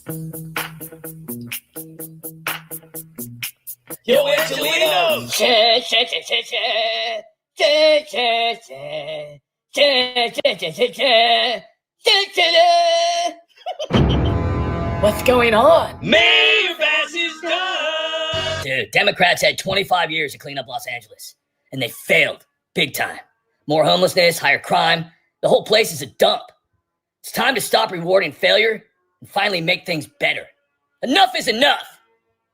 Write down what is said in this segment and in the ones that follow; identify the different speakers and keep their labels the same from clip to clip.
Speaker 1: Yo, Angelino!
Speaker 2: What's going on?
Speaker 1: Mayor Bass is done!
Speaker 3: Dude, Democrats had 25 years to clean up Los Angeles, and they failed big time. More homelessness, higher crime. The whole place is a dump. It's time to stop rewarding failure and finally make things better. Enough is enough.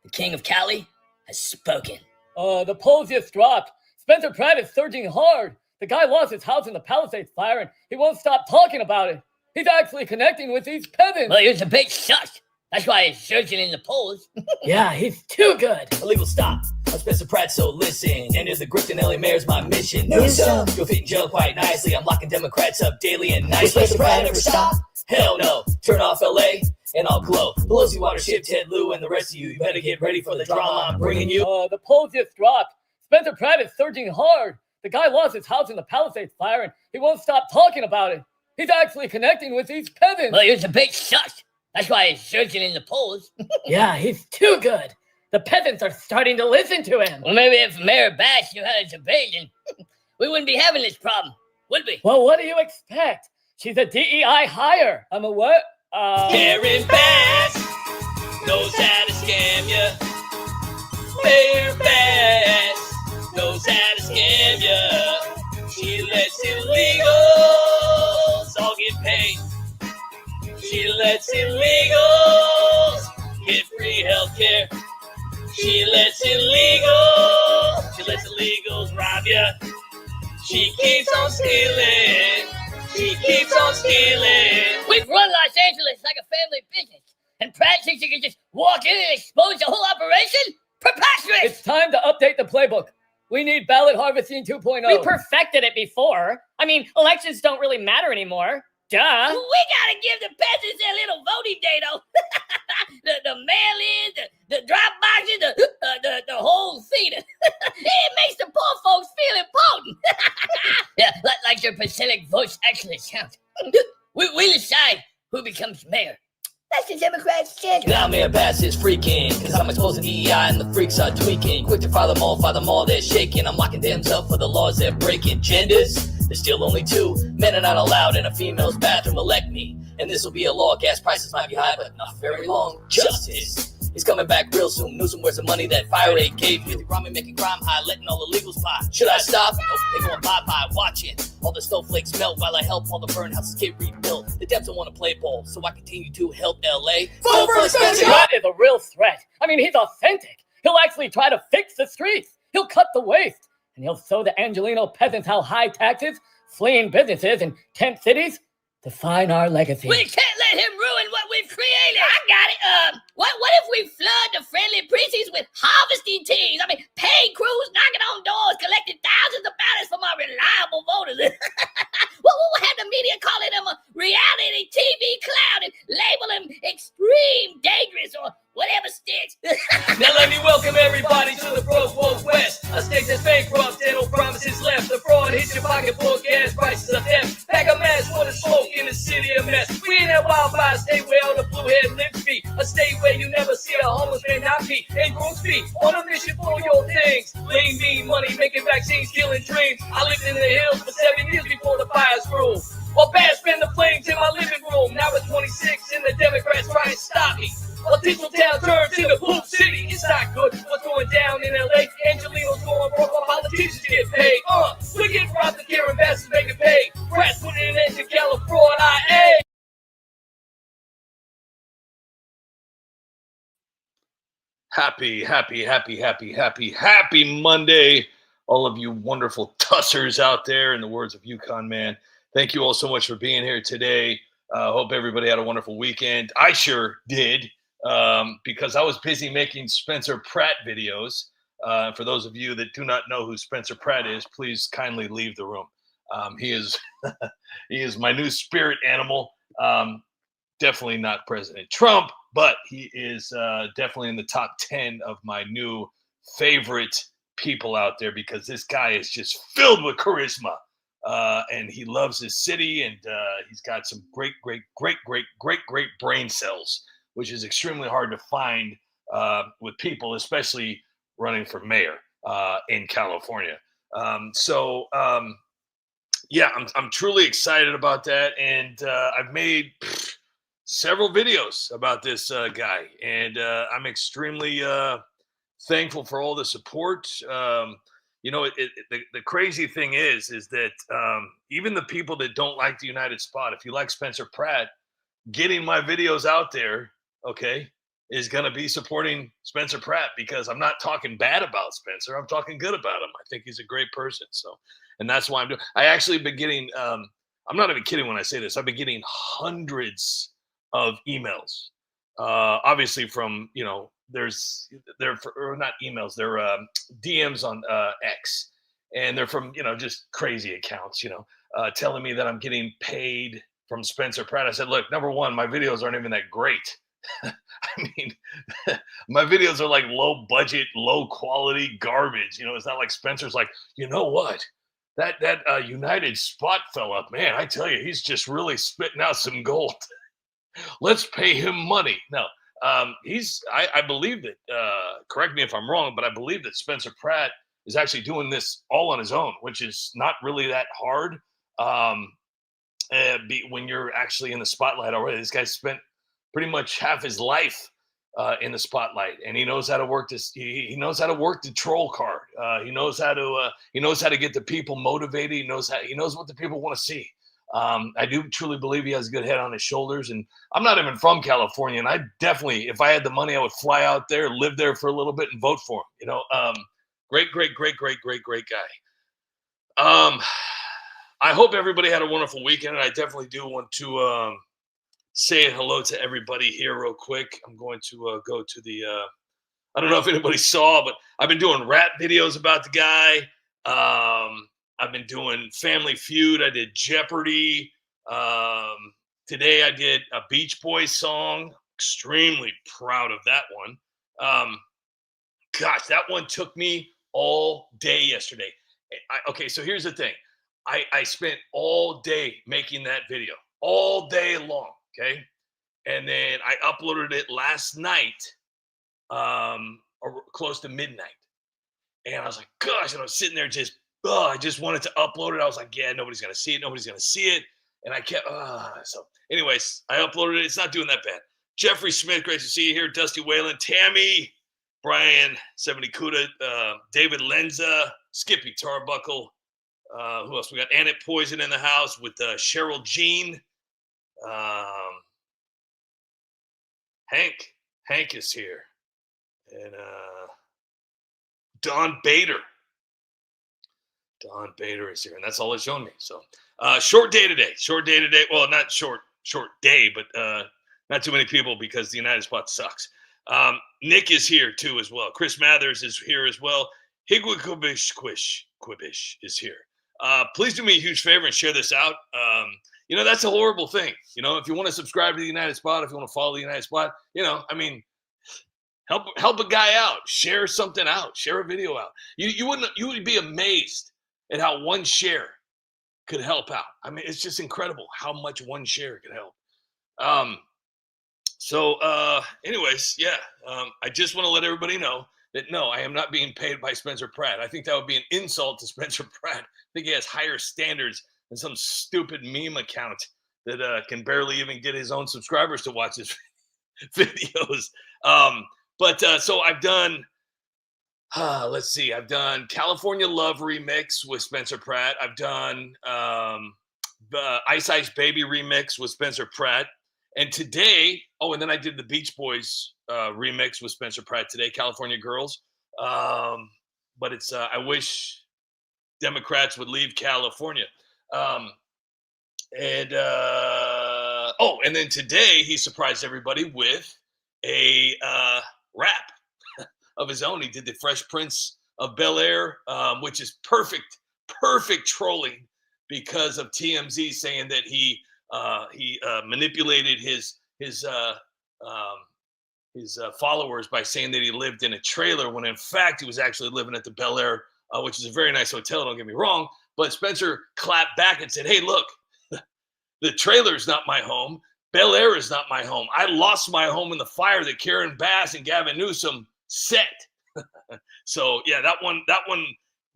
Speaker 3: The King of Cali has spoken.
Speaker 2: The polls just dropped. Spencer Pratt is surging hard. The guy lost his house in the Palisades fire, and he won't stop talking about it. He's actually connecting with these peasants.
Speaker 3: Well, he was a big shush. That's why he's surging in the polls.
Speaker 2: Yeah, he's too good.
Speaker 1: Illegal stop. I'm Spencer Pratt, so listen. And as the Grifton LA mayor's my mission. Newsom, you'll fit in jail quite nicely. I'm locking Democrats up daily and nightly. Spencer Pratt never stop? Hell no. Turn off LA and I'll glow. Pelosi, Watership, Ted Lieu, and the rest of you. You better get ready for the drama I'm bringing you.
Speaker 2: The polls just dropped. Spencer Pratt is surging hard. The guy lost his house in the Palisades fire, and he won't stop talking about it. He's actually connecting with these peasants.
Speaker 3: Well, he was a big shush. That's why he's surging in the polls.
Speaker 2: Yeah, he's too good. The peasants are starting to listen to him.
Speaker 3: Well, maybe if Mayor Bass knew how to debate, then we wouldn't be having this problem, would we?
Speaker 2: Well, what do you expect? She's a DEI hire. I'm a what?
Speaker 1: Karen Bass knows how to scam ya. Mayor Bass knows how to scam ya. She lets illegals all get paid. She lets illegals get free healthcare. She lets illegals rob ya. She keeps on stealing. She keeps on stealing.
Speaker 3: We've run Los Angeles like a family business, and Pratt thinks he can just walk in and expose the whole operation? Preposterous!
Speaker 2: It's time to update the playbook. We need ballot harvesting 2.0.
Speaker 4: We perfected it before. I mean, elections don't really matter anymore. Duh.
Speaker 3: We gotta give the peasants their little voting day, though. the mail-in, the drop boxes, the whole thing. It makes the poor folks feel important. Yeah, like their pathetic votes actually count. We'll decide who becomes mayor. That's the Democrats' chance.
Speaker 1: Now Mayor Bass is freaking, cause I'm exposing DEI and the freaks are tweaking. Quick to fire them all, they're shaking. I'm locking them up for the laws they're breaking. Genders, there's still only two. Men are not allowed in a female's bathroom. Elect me, and this will be a law. Gas prices might be high, but not very long. Justice is coming back real soon. Newsom, where's the money that fire rate gave you? The crime making crime high, letting all the illegals fly. Should I stop? Nope, they going bye-bye, watching all the snowflakes melt while I help all the burned houses get rebuilt. The Dems don't want to play ball, so I continue to help LA. Vote for Spencer!
Speaker 2: Pratt is a real threat. I mean, he's authentic. He'll actually try to fix the streets. He'll cut the waste. And he'll show the Angelino peasants how high taxes, fleeing businesses in tent cities define our legacy.
Speaker 3: We can't let him ruin what we've created. I got it. What if we flood the friendly precincts with harvesting teams? I mean, paid crews knocking on doors, collecting thousands of ballots from our reliable voters. We'll have the media calling him a reality TV clown and label him extreme, dangerous, or whatever sticks.
Speaker 1: Now let me welcome everybody to the broke woke west. A state that's bankrupt and no promises left. The fraud hits your pocketbook, gas prices are theft. Pack a mask for the smoke in a city of mess. We in that wildfire state where all the blue head lips be. A state where you never see a homeless man not be. And groups be on a mission for your things. Lean, mean money, making vaccines, killing dreams. I lived in the hills for 7 years before the fires grew. Or Bass spin the flames in my living room. Now at 26 and the Democrats try to stop me. A Tinseltown turns into Poop City. It's not good what's going down in LA. Angelino's going broke, our politicians get paid. We're getting robbed, the Karen Bass is making pay. Pratt putting an end to Gallup fraud, IA.
Speaker 5: Happy Monday, all of you wonderful tussers out there, in the words of Yukon Man. Thank you all so much for being here today. Hope everybody had a wonderful weekend. I sure did, because I was busy making Spencer Pratt videos. For those of you that do not know who Spencer Pratt is, please kindly leave the room. He is he is my new spirit animal. Definitely not President Trump, but he is definitely in the top 10 of my new favorite people out there, because this guy is just filled with charisma. And he loves his city, and he's got some great brain cells, which is extremely hard to find with people, especially running for mayor in California. Yeah, I'm truly excited about that, and I've made several videos about this guy, and I'm extremely thankful for all the support. The crazy thing is that even the people that don't like the United Spot, if you like Spencer Pratt, getting my videos out there, okay, is going to be supporting Spencer Pratt, because I'm not talking bad about Spencer. I'm talking good about him. I think he's a great person. So, and that's why I'm doing. I actually been getting. I'm not even kidding when I say this. I've been getting hundreds of emails. Obviously, from they're not emails. They're DMs on X, and they're from just crazy accounts. Telling me that I'm getting paid from Spencer Pratt. I said, look, number one, my videos aren't even that great. I mean, my videos are like low budget, low quality garbage. It's not like Spencer's like, you know what? That United Spot fella, man, I tell you, he's just really spitting out some gold. Let's pay him money. No, I believe that, correct me if I'm wrong, but I believe that Spencer Pratt is actually doing this all on his own, which is not really that hard. When you're actually in the spotlight already, this guy spent pretty much half his life in the spotlight, and he knows how to work this. He knows how to work the troll card. He knows how to get the people motivated. He knows what the people want to see. I do truly believe he has a good head on his shoulders, and I'm not even from California, and I definitely, if I had the money, I would fly out there, live there for a little bit, and vote for him. Great guy. I hope everybody had a wonderful weekend, and I definitely do want to say hello to everybody here real quick. I'm going to go to the I don't know if anybody saw, but I've been doing rap videos about the guy. I've been doing Family Feud. I did Jeopardy. Today I did a Beach Boys song. Extremely proud of that one. Gosh, that one took me all day yesterday. Okay, so here's the thing. I spent all day making that video, all day long, okay? And then I uploaded it last night, or close to midnight. And I was like, gosh, and I was sitting there I just wanted to upload it. I was like, yeah, nobody's going to see it. And I kept, so anyways, I uploaded it. It's not doing that bad. Jeffrey Smith, great to see you here. Dusty Whalen, Tammy, Brian, 70 Kuda, David Lenza, Skippy Tarbuckle. Who else? We got Annette Poison in the house with Cheryl Jean. Hank is here. And Don Bader. Don Bader is here. And that's all it's shown me. So short day today. Well, not short day, but not too many people because the United Spot sucks. Nick is here too as well. Chris Mathers is here as well. Higwikubish Quibish is here. Please do me a huge favor and share this out. That's a horrible thing. If you want to subscribe to the United Spot, if you want to follow the United Spot, help a guy out. Share something out. Share a video out. You would be amazed at how one share could help out. I mean, it's just incredible how much one share could help. Anyways, yeah. I just want to let everybody know that no, I am not being paid by Spencer Pratt. I think that would be an insult to Spencer Pratt. I think he has higher standards than some stupid meme account that can barely even get his own subscribers to watch his videos. So I've done, let's see, I've done California Love remix with Spencer Pratt. I've done the Ice Ice Baby remix with Spencer Pratt. And today, and then I did the Beach Boys remix with Spencer Pratt today, California Girls. But it's I wish Democrats would leave California. And then today he surprised everybody with a rap of his own. He did the Fresh Prince of Bel-Air, which is perfect trolling because of TMZ saying that he manipulated his followers by saying that he lived in a trailer when in fact he was actually living at the Bel-Air, which is a very nice hotel, don't get me wrong. But Spencer clapped back and said, hey, look, the trailer's not my home. Bel Air is not my home. I lost my home in the fire that Karen Bass and Gavin Newsom set. So yeah, that one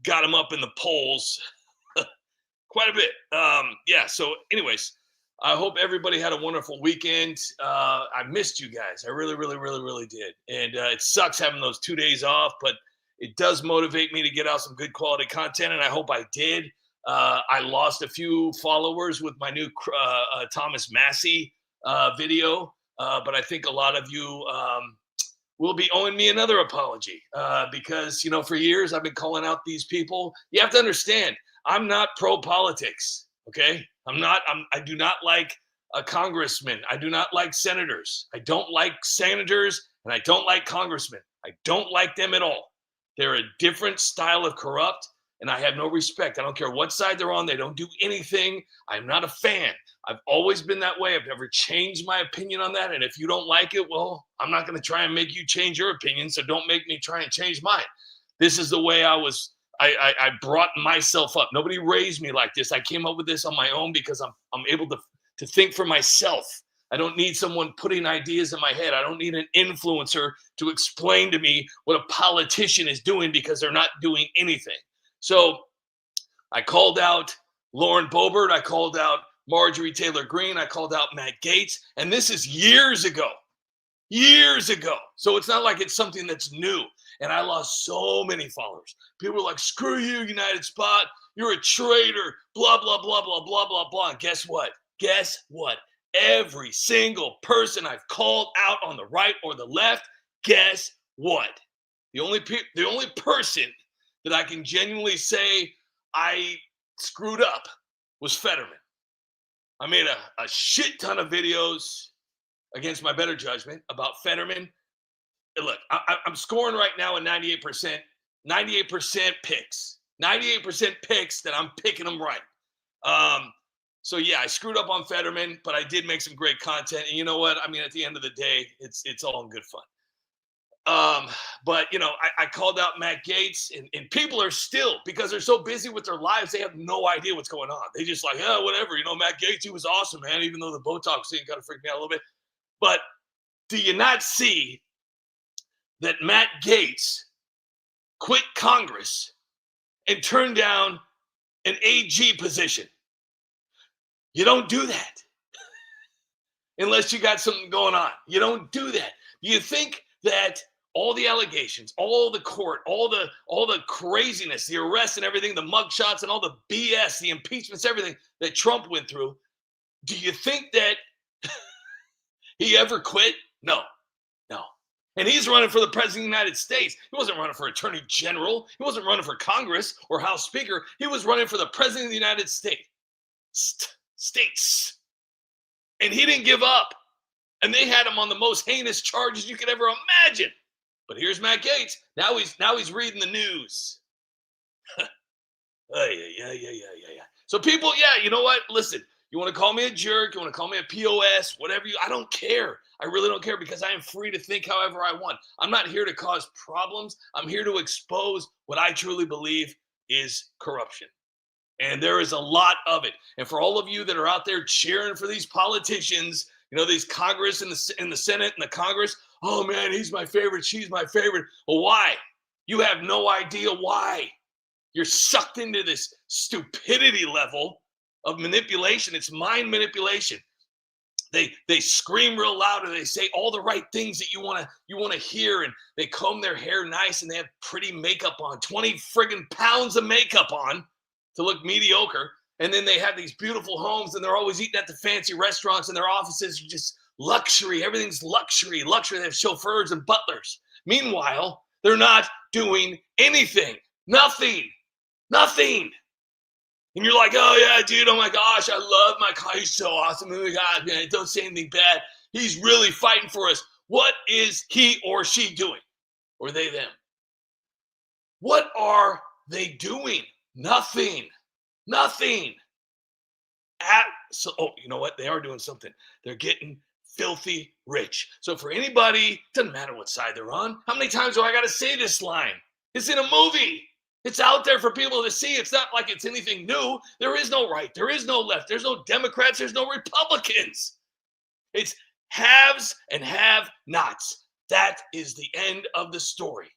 Speaker 5: got him up in the polls quite a bit. Yeah. So anyways, I hope everybody had a wonderful weekend. I missed you guys. I really, really, really, really did. And it sucks having those 2 days off, but it does motivate me to get out some good quality content, and I hope I did. I lost a few followers with my new Thomas Massey video, but I think a lot of you will be owing me another apology because, you know, for years I've been calling out these people. You have to understand, I'm not pro-politics, okay? I do not like a congressman. I do not like senators. I don't like senators, and I don't like congressmen. I don't like them at all. They're a different style of corrupt, and I have no respect. I don't care what side they're on. They don't do anything. I'm not a fan. I've always been that way. I've never changed my opinion on that. And if you don't like it, well, I'm not going to try and make you change your opinion. So don't make me try and change mine. This is the way I brought myself up. Nobody raised me like this. I came up with this on my own because I'm able to think for myself. I don't need someone putting ideas in my head. I don't need an influencer to explain to me what a politician is doing because they're not doing anything. So I called out Lauren Boebert. I called out Marjorie Taylor Greene. I called out Matt Gaetz. And this is years ago. Years ago. So it's not like it's something that's new. And I lost so many followers. People were like, screw you, United Spot. You're a traitor. Blah, blah, blah, blah, blah, blah, blah. And guess what? Guess what? Every single person I've called out on the right or the left, guess what? The only person that I can genuinely say I screwed up was Fetterman. I made a shit ton of videos against my better judgment about Fetterman. And look, I'm scoring right now at 98%. 98% picks. 98% picks that I'm picking them right. So yeah, I screwed up on Fetterman, but I did make some great content. And you know what? I mean, at the end of the day, it's all in good fun. But you know, I called out Matt Gaetz, and people are still, because they're so busy with their lives, they have no idea what's going on. They just like, oh, whatever. You know, Matt Gaetz, he was awesome, man. Even though the Botox thing kind of freaked me out a little bit. But do you not see that Matt Gaetz quit Congress and turned down an AG position? You don't do that unless you got something going on. You don't do that. You think that all the allegations, all the court, all the craziness, the arrests and everything, the mugshots and all the BS, the impeachments, everything that Trump went through, do you think that he ever quit? No. And he's running for the president of the United States. He wasn't running for attorney general. He wasn't running for Congress or House Speaker. He was running for the president of the United States. And he didn't give up. And they had him on the most heinous charges you could ever imagine. But here's Matt Gaetz. Now he's reading the news. Yeah. So people, yeah, you know what? Listen, you want to call me a jerk, you want to call me a POS, whatever I don't care. I really don't care because I am free to think however I want. I'm not here to cause problems. I'm here to expose what I truly believe is corruption. And there is a lot of it. And for all of you that are out there cheering for these politicians, you know, these Congress and the Senate and the Congress, oh man, he's my favorite, she's my favorite. Well, why? You have no idea why. You're sucked into this stupidity level of manipulation. It's mind manipulation. They scream real loud and they say all the right things that you want to hear, and they comb their hair nice and they have pretty makeup on, 20 friggin' pounds of makeup on to look mediocre. And then they have these beautiful homes and they're always eating at the fancy restaurants, and their offices are just luxury. Everything's luxury. They have chauffeurs and butlers. Meanwhile, they're not doing anything. Nothing. And you're like, oh yeah, dude, oh my gosh, I love my car. He's so awesome. Oh my God, man, don't say anything bad. He's really fighting for us. What is he or she doing? Or they, them? What are they doing? Nothing. So, you know what? They are doing something. They're getting filthy rich. So for anybody, doesn't matter what side they're on. How many times do I got to say this line? It's in a movie. It's out there for people to see. It's not like it's anything new. There is no right. There is no left. There's no Democrats. There's no Republicans. It's haves and have-nots. That is the end of the story.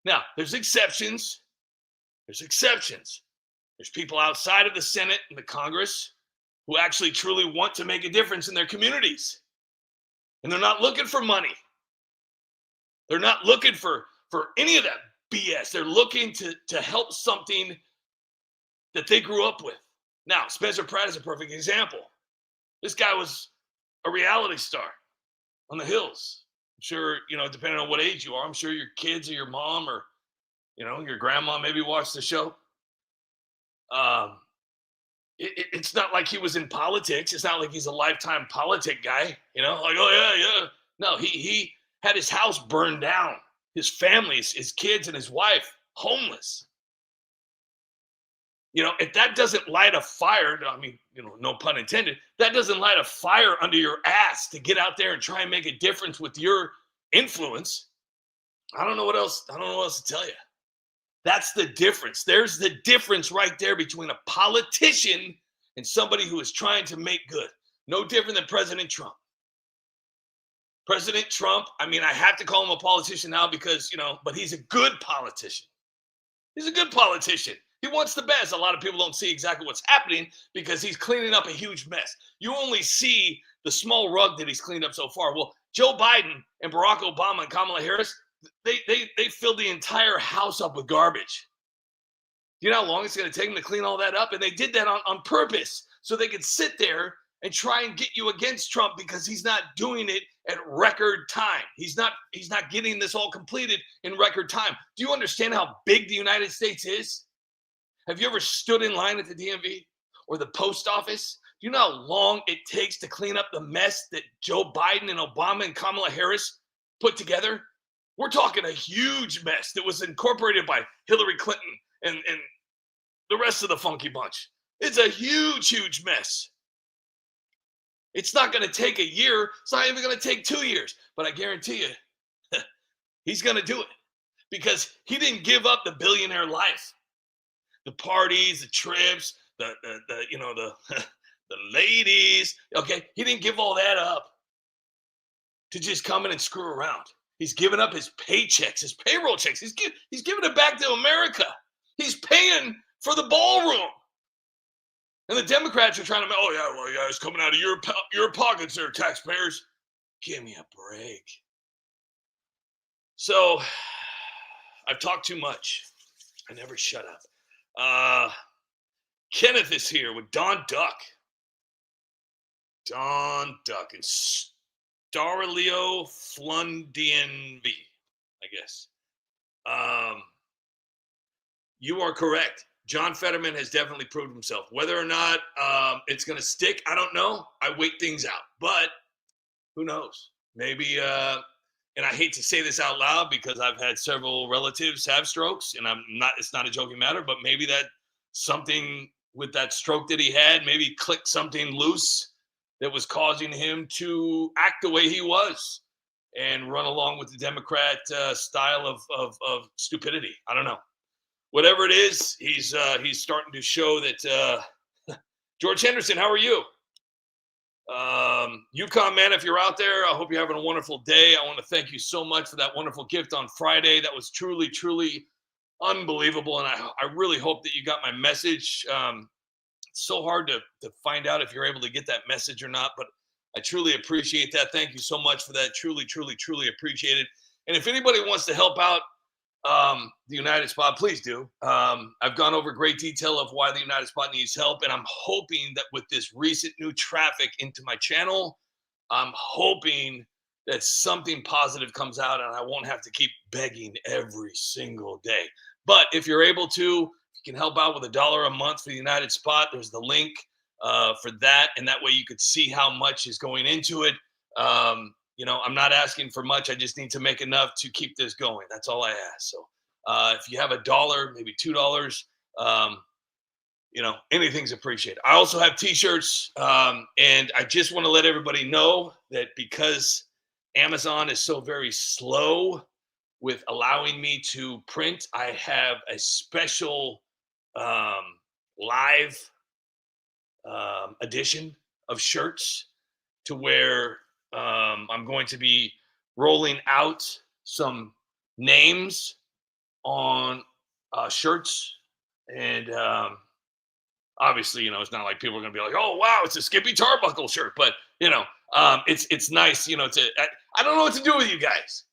Speaker 5: Now, there's exceptions. There's exceptions. There's people outside of the Senate and the Congress who actually truly want to make a difference in their communities. And they're not looking for money. They're not looking for any of that BS. They're looking to help something that they grew up with. Now, Spencer Pratt is a perfect example. This guy was a reality star on the hills. I'm sure, depending on what age you are, I'm sure your kids or your mom or, your grandma maybe watched the show. It's not like he was in politics. It's not like he's a lifetime politic guy, like, oh, yeah. No, he had his house burned down, his family, his kids and his wife homeless. If that doesn't light a fire, no pun intended, that doesn't light a fire under your ass to get out there and try and make a difference with your influence, I don't know what else to tell you. That's the difference. There's the difference right there between a politician and somebody who is trying to make good. No different than President Trump. President Trump, I have to call him a politician now because, but he's a good politician. He's a good politician. He wants the best. A lot of people don't see exactly what's happening because he's cleaning up a huge mess. You only see the small rug that he's cleaned up so far. Well, Joe Biden and Barack Obama and Kamala Harris, they filled the entire house up with garbage. Do you know how long it's going to take them to clean all that up? And they did that on purpose so they could sit there and try and get you against Trump because he's not doing it at record time. He's not getting this all completed in record time. Do you understand how big the United States is? Have you ever stood in line at the DMV or the post office? Do you know how long it takes to clean up the mess that Joe Biden and Obama and Kamala Harris put together? We're talking a huge mess that was incorporated by Hillary Clinton and the rest of the funky bunch. It's a huge, huge mess. It's not going to take a year. It's not even going to take 2 years. But I guarantee you, he's going to do it because he didn't give up the billionaire life. The parties, the trips, the ladies. Okay, he didn't give all that up to just come in and screw around. He's given up his paychecks, his payroll checks. He's giving it back to America. He's paying for the ballroom. And the Democrats are trying to, it's coming out of your pockets there, taxpayers. Give me a break. So, I've talked too much. I never shut up. Kenneth is here with Don Duck. Don Duck and Starleo Flundian V, I guess. You are correct. John Fetterman has definitely proved himself. Whether or not it's going to stick, I don't know. I wait things out. But who knows? Maybe, and I hate to say this out loud because I've had several relatives have strokes, and it's not a joking matter, but maybe that something with that stroke that he had, maybe clicked something loose that was causing him to act the way he was and run along with the Democrat style of stupidity. I don't know. Whatever it is, he's starting to show that. George Henderson, how are you? UConn, man, if you're out there, I hope you're having a wonderful day. I want to thank you so much for that wonderful gift on Friday. That was truly, truly unbelievable, and I really hope that you got my message. It's so hard to find out if you're able to get that message or not, but I truly appreciate that. Thank you so much for that. Truly, truly, truly appreciate it. And if anybody wants to help out the United Spot, please do. I've gone over great detail of why the United Spot needs help, and I'm hoping that with this recent new traffic into my channel, I'm hoping that something positive comes out and I won't have to keep begging every single day. But if you're able to, you can help out with $1 a month for the United Spot. There's the link for that, and that way you could see how much is going into it. I'm not asking for much. I just need to make enough to keep this going. That's all I ask. So if you have $1, maybe $2, anything's appreciated. I also have t-shirts, and I just want to let everybody know that because Amazon is so very slow with allowing me to print, I have a special live edition of shirts to where I'm going to be rolling out some names on shirts. And obviously, it's not like people are going to be like, oh, wow, it's a Skippy Tarbuckle shirt. But, it's nice, I don't know what to do with you guys.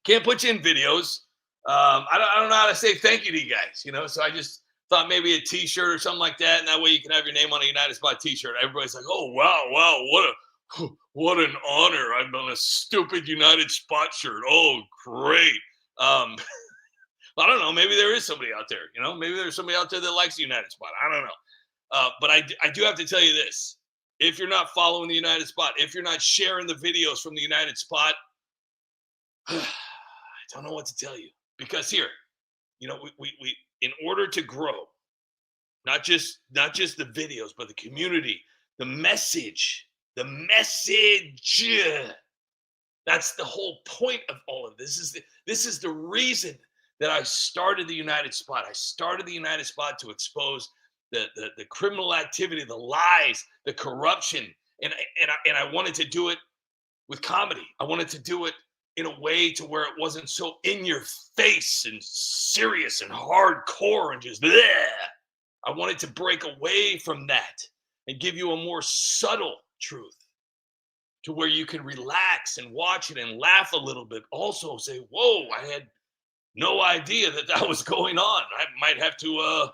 Speaker 5: Can't put you in videos. I don't know how to say thank you to you guys, so I just thought maybe a t-shirt or something like that. And that way you can have your name on a United Spot t-shirt. Everybody's like, oh, wow, what an honor. I'm on a stupid United Spot shirt. Oh, great. I don't know. Maybe there is somebody out there, maybe there's somebody out there that likes the United Spot. I don't know. But I do have to tell you this. If you're not following the United Spot, if you're not sharing the videos from the United Spot, I don't know what to tell you. Because here, we in order to grow, not just the videos, but the community, the message. That's the whole point of all of this. This is the reason that I started the United Spot. I started the United Spot to expose the criminal activity, the lies, the corruption, and I wanted to do it with comedy. I wanted to do it in a way to where it wasn't so in your face and serious and hardcore and just bleh. I wanted to break away from that and give you a more subtle truth to where you can relax and watch it and laugh a little bit. Also say, whoa, I had no idea that was going on. I might have to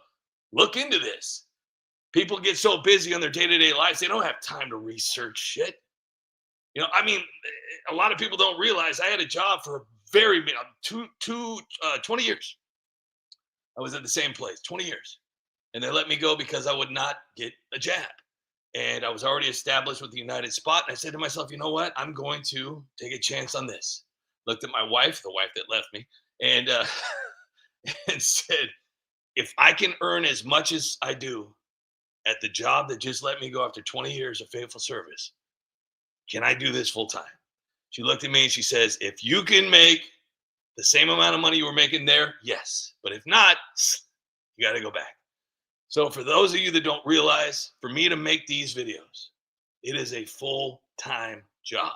Speaker 5: look into this. People get so busy on their day-to-day lives, they don't have time to research shit. A lot of people don't realize I had a job for 20 years. I was at the same place, 20 years. And they let me go because I would not get a jab. And I was already established with the United Spot. And I said to myself, you know what? I'm going to take a chance on this. Looked at my wife, the wife that left me, and and said, if I can earn as much as I do at the job that just let me go after 20 years of faithful service, can I do this full time? She looked at me and she says, if you can make the same amount of money you were making there, yes. But if not, you got to go back. So for those of you that don't realize, for me to make these videos, it is a full-time job.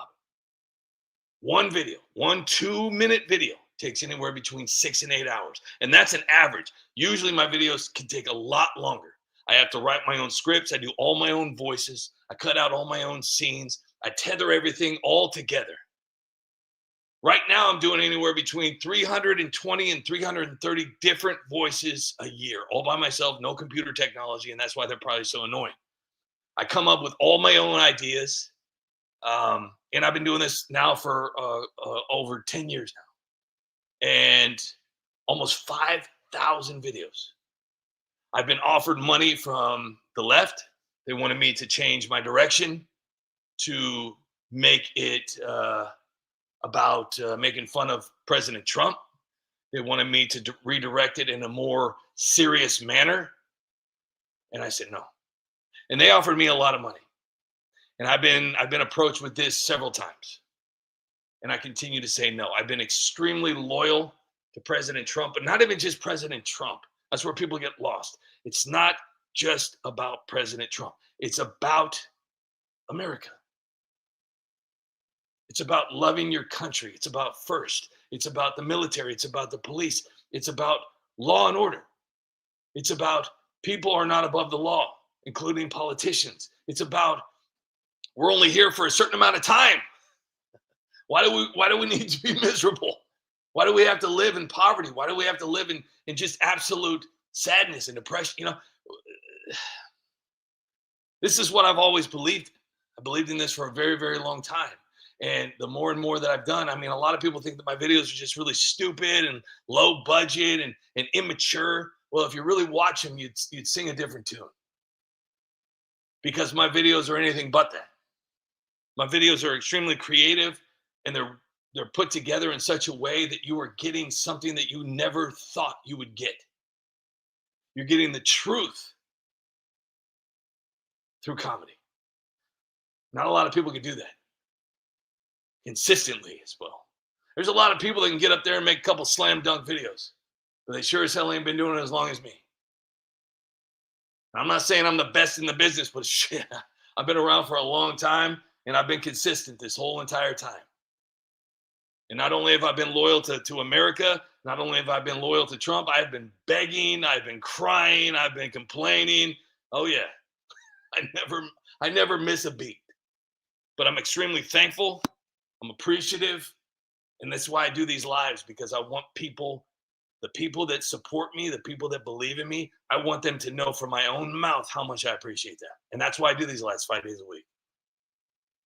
Speaker 5: One video, 2-minute video takes anywhere between 6 and 8 hours. And that's an average. Usually my videos can take a lot longer. I have to write my own scripts. I do all my own voices. I cut out all my own scenes. I tether everything all together. Right now, I'm doing anywhere between 320 and 330 different voices a year, all by myself, no computer technology, and that's why they're probably so annoying. I come up with all my own ideas, and I've been doing this now for over 10 years now, and almost 5,000 videos. I've been offered money from the left. They wanted me to change my direction to make it about making fun of President Trump. They wanted me to redirect it in a more serious manner. And I said no. And they offered me a lot of money. And I've been approached with this several times. And I continue to say no. I've been extremely loyal to President Trump, but not even just President Trump. That's where people get lost. It's not just about President Trump. It's about America. It's about loving your country. It's about first. It's about the military. It's about the police. It's about law and order. It's about people are not above the law, including politicians. It's about we're only here for a certain amount of time. Why do we need to be miserable? Why do we have to live in poverty? Why do we have to live in just absolute sadness and depression? This is what I've always believed. I believed in this for a very, very long time. And the more and more that I've done, a lot of people think that my videos are just really stupid and low budget and immature. Well, if you really watch them, you'd sing a different tune. Because my videos are anything but that. My videos are extremely creative, and they're put together in such a way that you are getting something that you never thought you would get. You're getting the truth through comedy. Not a lot of people can do that consistently as well. There's a lot of people that can get up there and make a couple slam dunk videos, but they sure as hell ain't been doing it as long as me. I'm not saying I'm the best in the business, but shit, I've been around for a long time, And I've been consistent this whole entire time. And not only have I been loyal to America, not only have I been loyal to Trump, I've been begging, I've been crying, I've been complaining. Oh yeah, I never miss a beat. But I'm extremely thankful. I'm appreciative. And that's why I do these lives, because I want people, the people that support me, the people that believe in me, I want them to know from my own mouth how much I appreciate that. And that's why I do these lives 5 days a week.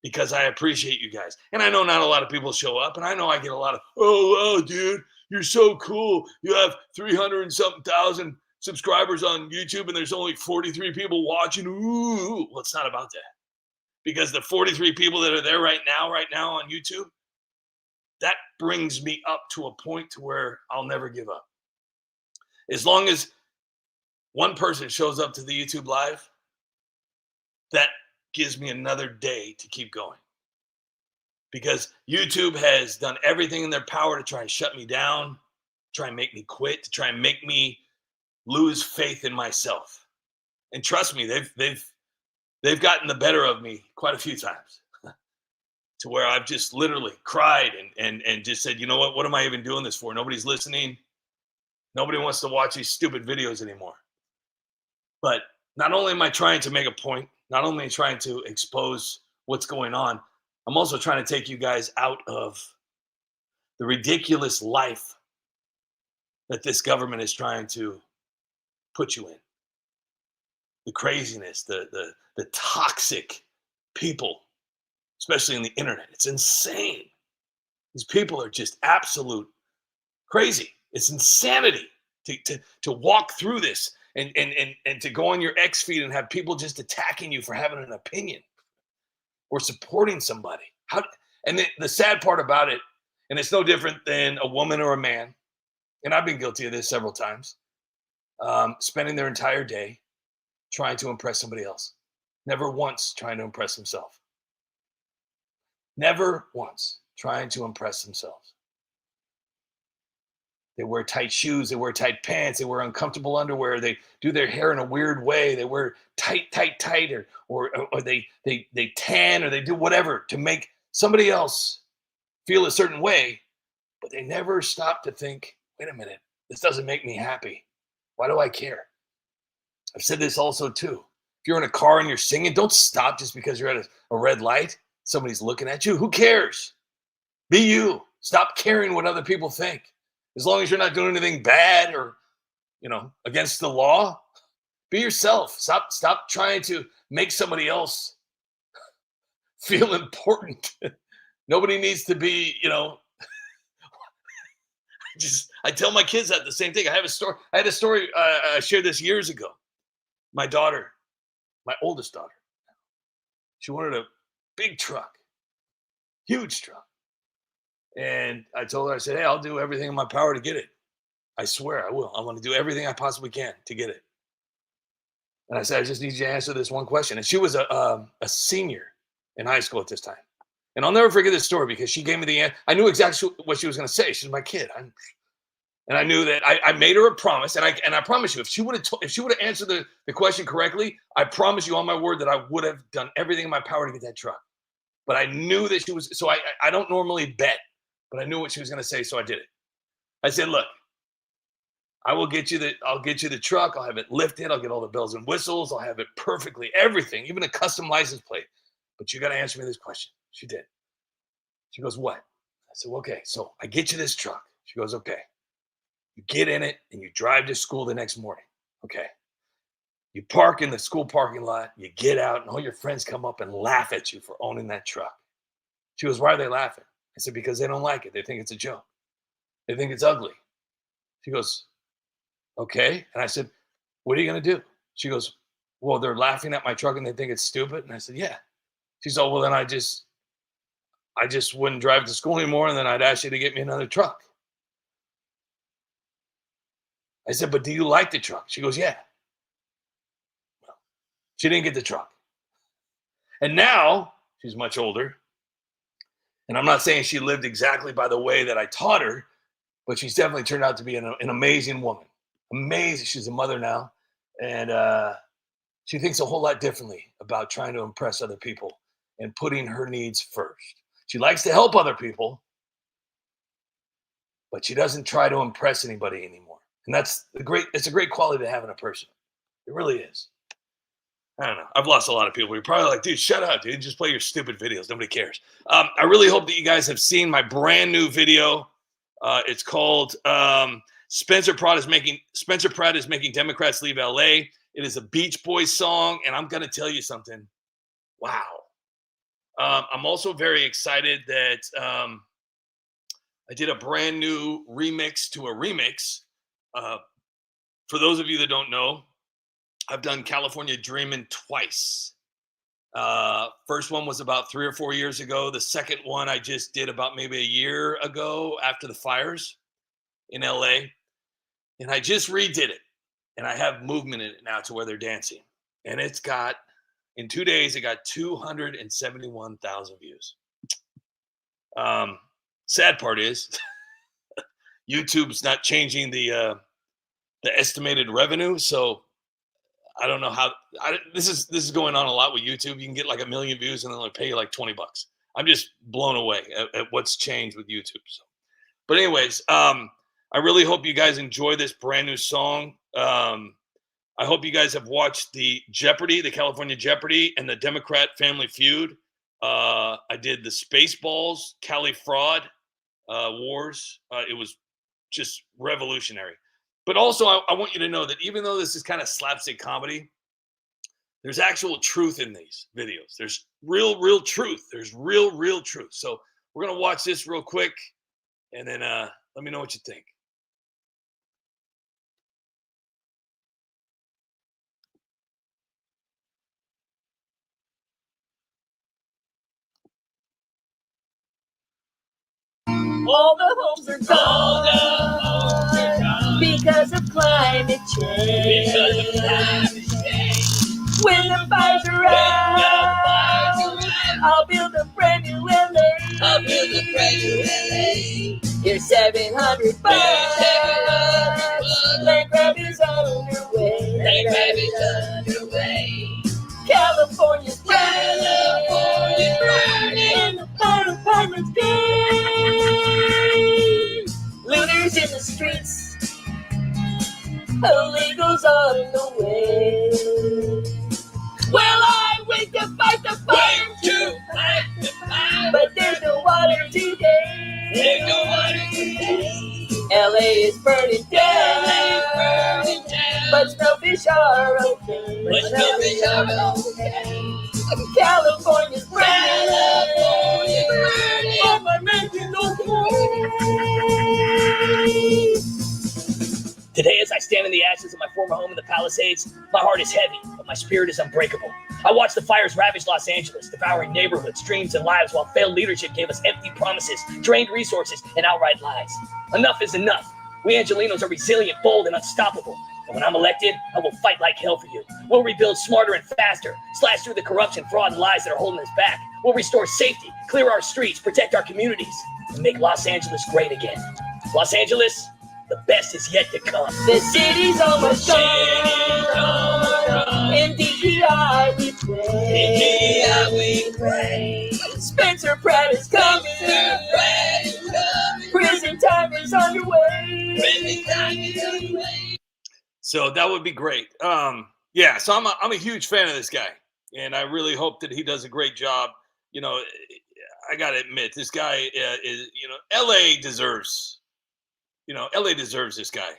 Speaker 5: Because I appreciate you guys. And I know not a lot of people show up, and I know I get a lot of, oh, dude, you're so cool. You have 300 and something thousand subscribers on YouTube, and there's only 43 people watching. Ooh, well, it's not about that. Because the 43 people that are there right now on YouTube, that brings me up to a point to where I'll never give up. As long as one person shows up to the YouTube live, that gives me another day to keep going. Because YouTube has done everything in their power to try and shut me down, try and make me quit, to try and make me lose faith in myself. And trust me, they've gotten the better of me quite a few times. To where I've just literally cried and just said, you know what am I even doing this for? Nobody's listening. Nobody wants to watch these stupid videos anymore. But not only am I trying to make a point, not only trying to expose what's going on, I'm also trying to take you guys out of the ridiculous life that this government is trying to put you in. The craziness, the toxic people, especially on the internet. It's insane. These people are just absolute crazy. It's insanity to walk through this and to go on your X feed and have people just attacking you for having an opinion or supporting somebody. And the sad part about it, and it's no different than a woman or a man, and I've been guilty of this several times, spending their entire day trying to impress somebody else. Never once trying to impress himself. Never once trying to impress themselves. They wear tight shoes, they wear tight pants, they wear uncomfortable underwear, they do their hair in a weird way, they wear tight, or they tan, or they do whatever to make somebody else feel a certain way, but they never stop to think, wait a minute, this doesn't make me happy. Why do I care? I've said this also too. If you're in a car and you're singing, don't stop just because you're at a red light. Somebody's looking at you. Who cares? Be you. Stop caring what other people think. As long as you're not doing anything bad or, against the law, be yourself. Stop trying to make somebody else feel important. Nobody needs to be, I tell my kids that the same thing. I had a story I shared this years ago. My daughter, my oldest daughter, she wanted a big truck, huge truck. And I told her, I said, hey, I'll do everything in my power to get it. I swear I will. I'm going to do everything I possibly can to get it. And I said, I just need you to answer this one question. And she was a senior in high school at this time. And I'll never forget this story because she gave me the answer. I knew exactly what she was going to say. She's my kid. And I knew that I made her a promise. And I promise you, if she would have answered the question correctly, I promise you on my word that I would have done everything in my power to get that truck. But I knew that she was, so I don't normally bet, but I knew what she was going to say, so I did it. I said, look, I'll get you the truck. I'll have it lifted. I'll get all the bells and whistles. I'll have it perfectly, everything, even a custom license plate. But you got to answer me this question. She did. She goes, what? I said, well, okay, so I get you this truck. She goes, okay. You get in it and you drive to school the next morning. Okay. You park in the school parking lot. You get out and all your friends come up and laugh at you for owning that truck. She goes, why are they laughing? I said, because they don't like it. They think it's a joke. They think it's ugly. She goes, okay. And I said, what are you going to do? She goes, well, they're laughing at my truck and they think it's stupid. And I said, yeah. She said, well, then I just wouldn't drive to school anymore. And then I'd ask you to get me another truck. I said, but do you like the truck? She goes, yeah. Well, she didn't get the truck. And now she's much older. And I'm not saying she lived exactly by the way that I taught her, but she's definitely turned out to be an amazing woman. Amazing. She's a mother now. And she thinks a whole lot differently about trying to impress other people and putting her needs first. She likes to help other people, but she doesn't try to impress anybody anymore. And it's a great quality to have in a person. It really is. I don't know. I've lost a lot of people. You're probably like, dude, shut up, dude. Just play your stupid videos. Nobody cares. I really hope that you guys have seen my brand new video. It's called Spencer Pratt is making Democrats leave LA. It is a Beach Boys song, and I'm gonna tell you something. Wow. I'm also very excited that I did a brand new remix to a remix. For those of you that don't know, I've done California Dreamin' twice. First one was about 3 or 4 years ago. The second one I just did about maybe a year ago after the fires in LA. And I just redid it. And I have movement in it now to where they're dancing. And in 2 days, it got 271,000 views. Sad part is YouTube's not changing the estimated revenue. So I don't know how this is going on a lot with YouTube. You can get like 1 million views and then they'll pay you like $20. I'm just blown away at what's changed with YouTube. So, but anyways, I really hope you guys enjoy this brand new song. I hope you guys have watched the California Jeopardy, and the Democrat Family Feud. I did the Spaceballs, Cali Fraud Wars. It was just revolutionary. But also, I want you to know that even though this is kind of slapstick comedy, there's actual truth in these videos. There's real truth. There's real truth. So we're going to watch this real quick, and then let me know what you think.
Speaker 3: All the homes are gone because of climate change. When the fires are out, I'll build a brand new LA. Here's $700. Land grab is underway. California's burning. And the fire department's game. Looters in the streets. Illegals on the way. Well, I wait to fight the fire. But there's no water today. LA is burning down. But snowfish are okay. California's burning. But my mansion's okay.
Speaker 1: Today, as I stand in the ashes of my former home in the Palisades, my heart is heavy, but my spirit is unbreakable. I watched the fires ravage Los Angeles, devouring neighborhoods, dreams, and lives, while failed leadership gave us empty promises, drained resources, and outright lies. Enough is enough. We Angelinos are resilient, bold, and unstoppable. And when I'm elected, I will fight like hell for you. We'll rebuild smarter and faster, slash through the corruption, fraud, and lies that are holding us back. We'll restore safety, clear our streets, protect our communities, and make Los Angeles great again. Los Angeles, the best is yet to come.
Speaker 3: The city's almost gone. In DPI we pray. Spencer Pratt is coming. Prison time is underway.
Speaker 5: So that would be great. Yeah, so I'm a huge fan of this guy, and I really hope that he does a great job. You know, I gotta admit, this guy is, LA deserves this guy.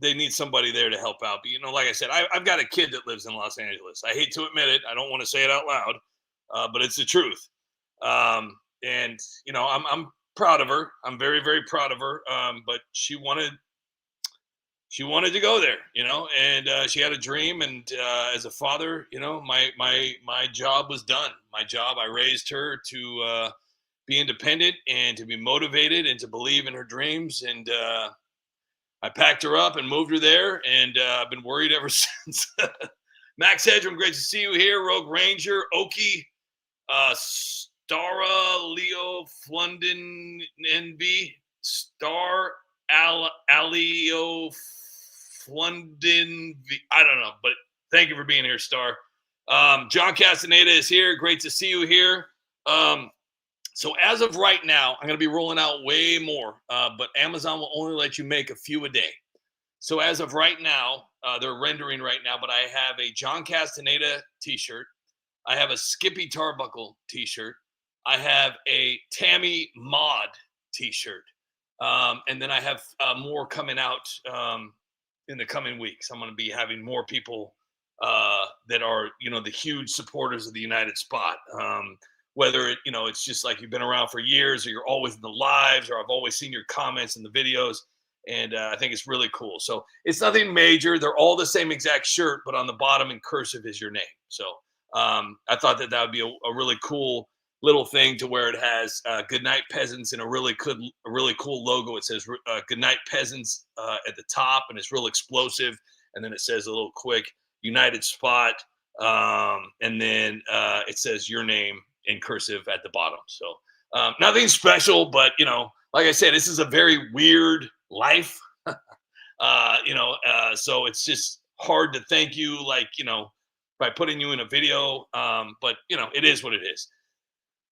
Speaker 5: They need somebody there to help out. But, like I said, I've got a kid that lives in Los Angeles. I hate to admit it. I don't want to say it out loud, but it's the truth. And, I'm proud of her. I'm very, very proud of her. But she wanted to go there, and she had a dream. And as a father, my job was done. My job, I raised her to be independent and to be motivated and to believe in her dreams. And I packed her up and moved her there, and I've been worried ever since. Max Hedrum, great to see you here. Rogue Ranger, Oki, Stara, Leo, Flunden, NB, Star, Alio, Flunden, I don't know, but thank you for being here, Star. John Castaneda is here. Great to see you here. So as of right now, I'm going to be rolling out way more, but Amazon will only let you make a few a day. So as of right now, they're rendering right now, but I have a John Castaneda t-shirt. I have a Skippy Tarbuckle t-shirt. I have a Tammy Mod t-shirt. And then I have more coming out in the coming weeks. I'm going to be having more people that are, the huge supporters of the United Spot. Whether it's just like you've been around for years, or you're always in the lives, or I've always seen your comments in the videos. And I think it's really cool. So it's nothing major. They're all the same exact shirt, but on the bottom in cursive is your name. So I thought that would be a really cool little thing, to where it has "Good Night Peasants" and a really cool logo. It says "Good Night Peasants" at the top, and it's real explosive. And then it says a little quick United Spot, and then it says your name in cursive at the bottom. So nothing special, but like I said, this is a very weird life. So it's just hard to thank you, by putting you in a video. But it is what it is.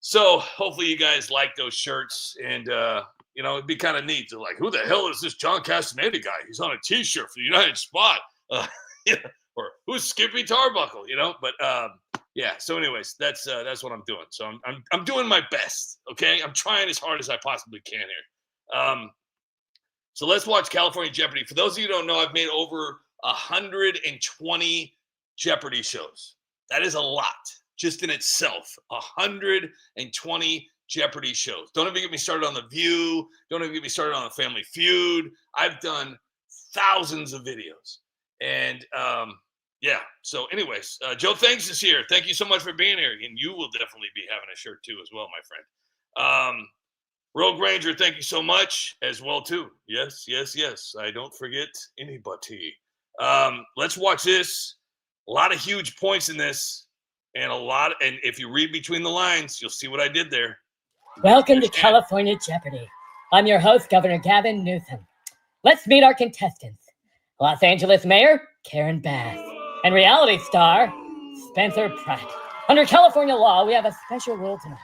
Speaker 5: So hopefully you guys like those shirts, and it'd be kind of neat to, like, who the hell is this John Castaneda guy? He's on a t-shirt for the United Spot. Or who's Skippy Tarbuckle? But yeah. So anyways, that's what I'm doing. So I'm doing my best. Okay, I'm trying as hard as I possibly can here. So let's watch California Jeopardy. For those of you who don't know, I've made over 120 Jeopardy shows. That is a lot, just in itself. 120 Jeopardy shows. Don't even get me started on The View. Don't even get me started on The Family Feud. I've done thousands of videos. And yeah. So anyways, Joe Thanks is here. Thank you so much for being here. And you will definitely be having a shirt too as well, my friend. Rogue Ranger, thank you so much as well too. Yes. I don't forget anybody. Let's watch this. A lot of huge points in this, and if you read between the lines, you'll see what I did there.
Speaker 2: Welcome to California Jeopardy. I'm your host, Governor Gavin Newsom. Let's meet our contestants. Los Angeles Mayor Karen Bass, and reality star Spencer Pratt. Under California law, we have a special rule tonight.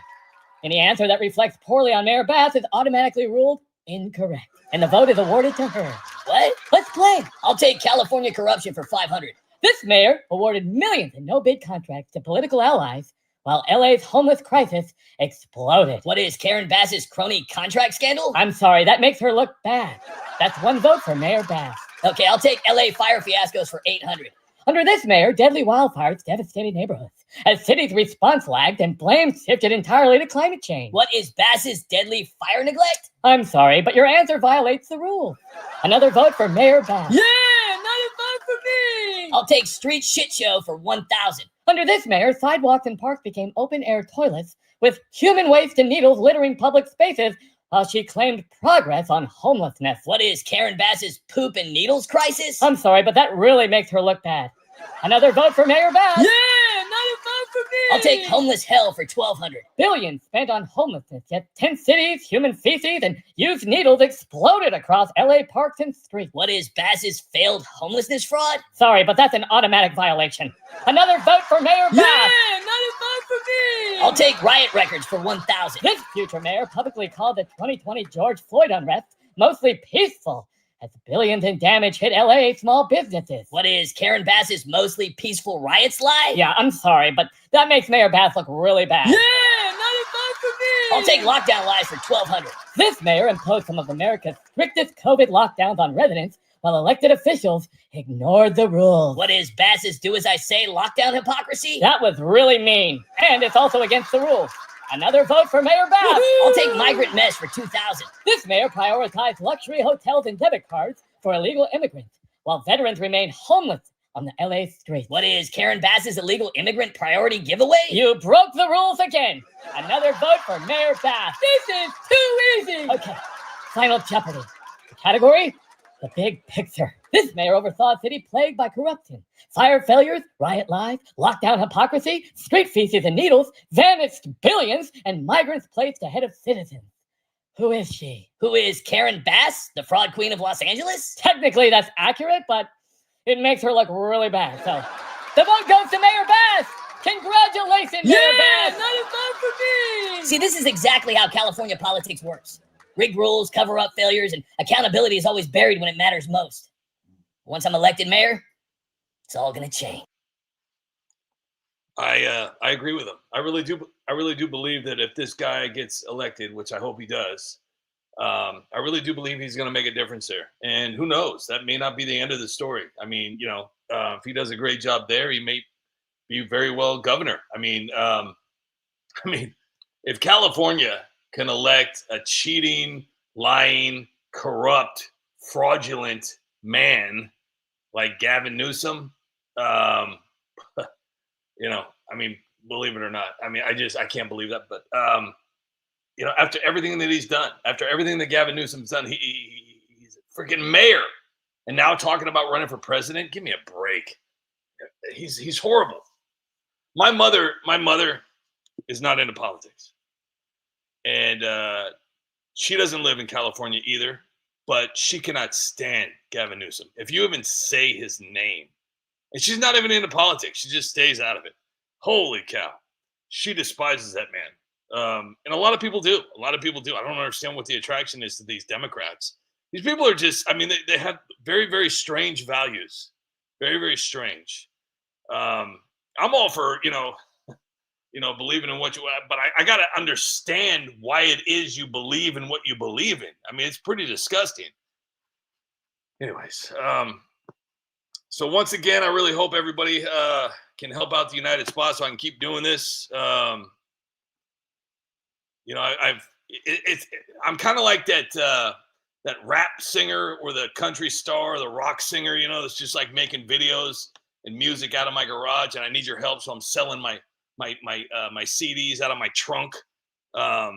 Speaker 2: Any answer that reflects poorly on Mayor Bass is automatically ruled incorrect, and the vote is awarded to her.
Speaker 3: What?
Speaker 2: Let's play.
Speaker 3: I'll take California corruption for 500.
Speaker 2: This mayor awarded millions in no-bid contracts to political allies, while LA's homeless crisis exploded.
Speaker 3: What is Karen Bass's crony contract scandal?
Speaker 2: I'm sorry, that makes her look bad. That's one vote for Mayor Bass.
Speaker 3: Okay, I'll take LA fire fiascos for 800.
Speaker 2: Under this mayor, deadly wildfires devastated neighborhoods, as cities' response lagged and blame shifted entirely to climate change.
Speaker 3: What is Bass's deadly fire neglect?
Speaker 2: I'm sorry, but your answer violates the rules. Another vote for Mayor Bass.
Speaker 3: Yeah, another vote for me! I'll take street shit show for 1,000.
Speaker 2: Under this mayor, sidewalks and parks became open-air toilets, with human waste and needles littering public spaces, while she claimed progress on homelessness.
Speaker 3: What is Karen Bass's poop and needles crisis?
Speaker 2: I'm sorry, but that really makes her look bad. Another vote for Mayor Bass.
Speaker 3: Yeah, another vote for me. I'll take homeless hell for 1,200.
Speaker 2: Billions spent on homelessness, yet 10 cities, human feces, and used needles exploded across LA parks and streets.
Speaker 3: What is Bass's failed homelessness fraud?
Speaker 2: Sorry, but that's an automatic violation. Another vote for Mayor Bass.
Speaker 3: Yeah, another vote for me. I'll take riot records for 1,000.
Speaker 2: This future mayor publicly called the 2020 George Floyd unrest mostly peaceful, as billions in damage hit LA small businesses.
Speaker 3: What is Karen Bass's mostly peaceful riots lie?
Speaker 2: Yeah, I'm sorry, but that makes Mayor Bass look really bad.
Speaker 3: Yeah, another vote for me. I'll take lockdown lies for 1,200.
Speaker 2: This mayor imposed some of America's strictest COVID lockdowns on residents, while elected officials ignored the rules.
Speaker 3: What is Bass's do as I say lockdown hypocrisy?
Speaker 2: That was really mean, and it's also against the rules. Another vote for Mayor Bass.
Speaker 3: I'll take migrant mesh for 2,000.
Speaker 2: This mayor prioritized luxury hotels and debit cards for illegal immigrants, while veterans remain homeless on the LA streets.
Speaker 3: What is Karen Bass's illegal immigrant priority giveaway?
Speaker 2: You broke the rules again. Another vote for Mayor Bass. This is too easy. Okay, final Jeopardy. The category? The big picture. This mayor oversaw a city plagued by corruption, fire failures, riot lies, lockdown hypocrisy, street feces and needles, vanished billions, and migrants placed ahead of citizens. Who is she?
Speaker 3: Who is Karen Bass, the fraud queen of Los Angeles?
Speaker 2: Technically, that's accurate, but it makes her look really bad. So the vote goes to Mayor Bass. Congratulations,
Speaker 3: Yeah,
Speaker 2: Annabeth!
Speaker 3: 95 for me! See, this is exactly how California politics works. Rigged rules, cover-up failures, and accountability is always buried when it matters most. Once I'm elected mayor, it's all gonna change.
Speaker 5: I agree with him. I really do believe that if this guy gets elected, which I hope he does, I really do believe he's going to make a difference there. And who knows? That may not be the end of the story. I mean, if he does a great job there, he may be very well governor. I mean, if California can elect a cheating, lying, corrupt, fraudulent man like Gavin Newsom, believe it or not, I can't believe that. But after everything that he's done, after everything that Gavin Newsom's done, he's a freaking mayor, and now talking about running for president. Give me a break. He's horrible. My mother is not into politics, and she doesn't live in California either. But she cannot stand Gavin Newsom. If you even say his name, and she's not even into politics, she just stays out of it. Holy cow. She despises that man. And a lot of people do. I don't understand what the attraction is to these Democrats. These people are just, they have very, very strange values. Very, very strange. I'm all for, believing in what you, but I got to understand why it is you believe in what you believe in. It's pretty disgusting. Anyways, so once again, I really hope everybody can help out the United Spot so I can keep doing this. I'm kind of like that rap singer or the country star or the rock singer, that's just like making videos and music out of my garage, and I need your help, so I'm selling my CDs out of my trunk. At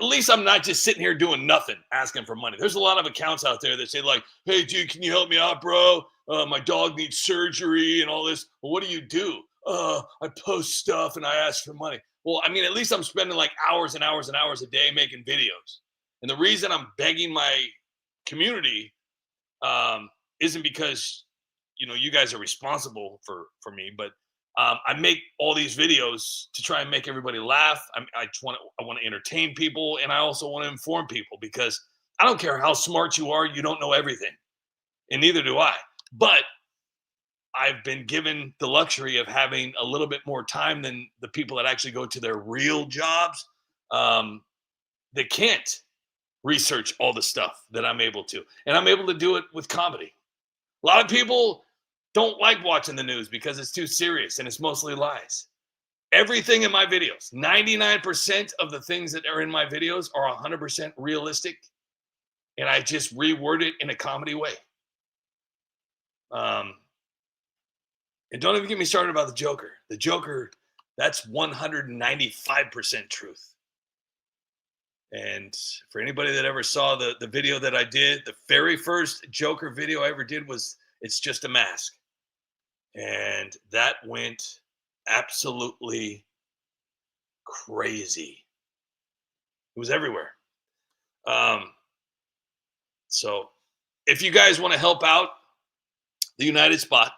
Speaker 5: least I'm not just sitting here doing nothing, asking for money. There's a lot of accounts out there that say like, "Hey, dude, can you help me out, bro? My dog needs surgery and all this." Well, what do? I post stuff and I ask for money. Well, at least I'm spending like hours and hours and hours a day making videos. And the reason I'm begging my community isn't because, you guys are responsible for me, but I make all these videos to try and make everybody laugh. I want to entertain people, and I also want to inform people, because I don't care how smart you are, you don't know everything, and neither do I. But I've been given the luxury of having a little bit more time than the people that actually go to their real jobs. They can't research all the stuff that I'm able to, and I'm able to do it with comedy. A lot of people don't like watching the news because it's too serious and it's mostly lies. Everything in my videos, 99% of the things that are in my videos are 100% realistic, and I just reword it in a comedy way. And don't even get me started about the Joker. The Joker, that's 195% truth. And for anybody that ever saw the video that I did, the very first Joker video I ever did was "It's Just a Mask." And that went absolutely crazy. It was everywhere. So if you guys want to help out the United Spot,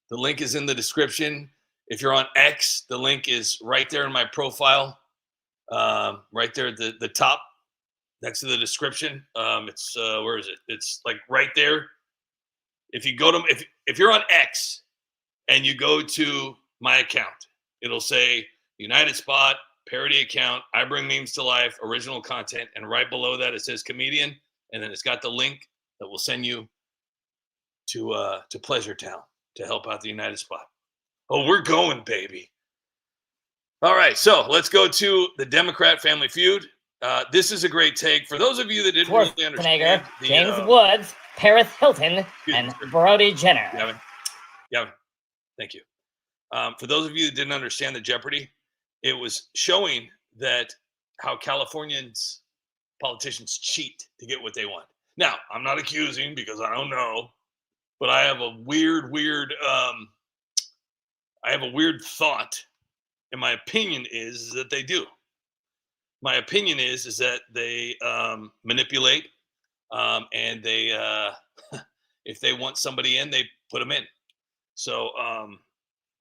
Speaker 5: the link is in the description. If you're on X, the link is right there in my profile, right there at the top next to the description. It's where is it? It's like right there. If you go to if you're on X and you go to my account, it'll say United Spot, parody account, I bring memes to life, original content, and right below that it says comedian, and then it's got the link that will send you to Pleasure Town to help out the United Spot. Oh, we're going, baby. All right, so let's go to the Democrat Family Feud. This is a great take. For those of you that didn't really understand,
Speaker 2: James Woods, Paris Hilton, and Brody Jenner.
Speaker 5: Gavin, thank you. For those of you that didn't understand the Jeopardy, it was showing that how Californians politicians cheat to get what they want. Now, I'm not accusing because I don't know, but I have a weird thought, and my opinion is that they do. My opinion is that they manipulate, and they if they want somebody in, they put them in. So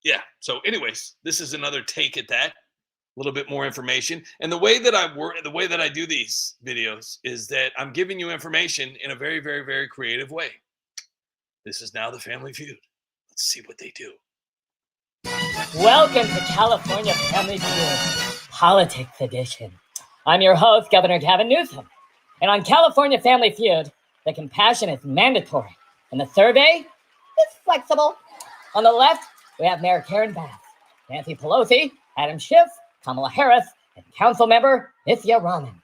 Speaker 5: yeah. So, anyways, this is another take at that. A little bit more information. And the way that I do these videos is that I'm giving you information in a very, very, very creative way. This is now the Family Feud. Let's see what they do.
Speaker 2: Welcome to California Family Feud, Politics Edition. I'm your host, Governor Gavin Newsom. And on California Family Feud, the compassion is mandatory, and the survey is flexible. On the left, we have Mayor Karen Bass, Nancy Pelosi, Adam Schiff, Kamala Harris, and Council Member Nithya Raman.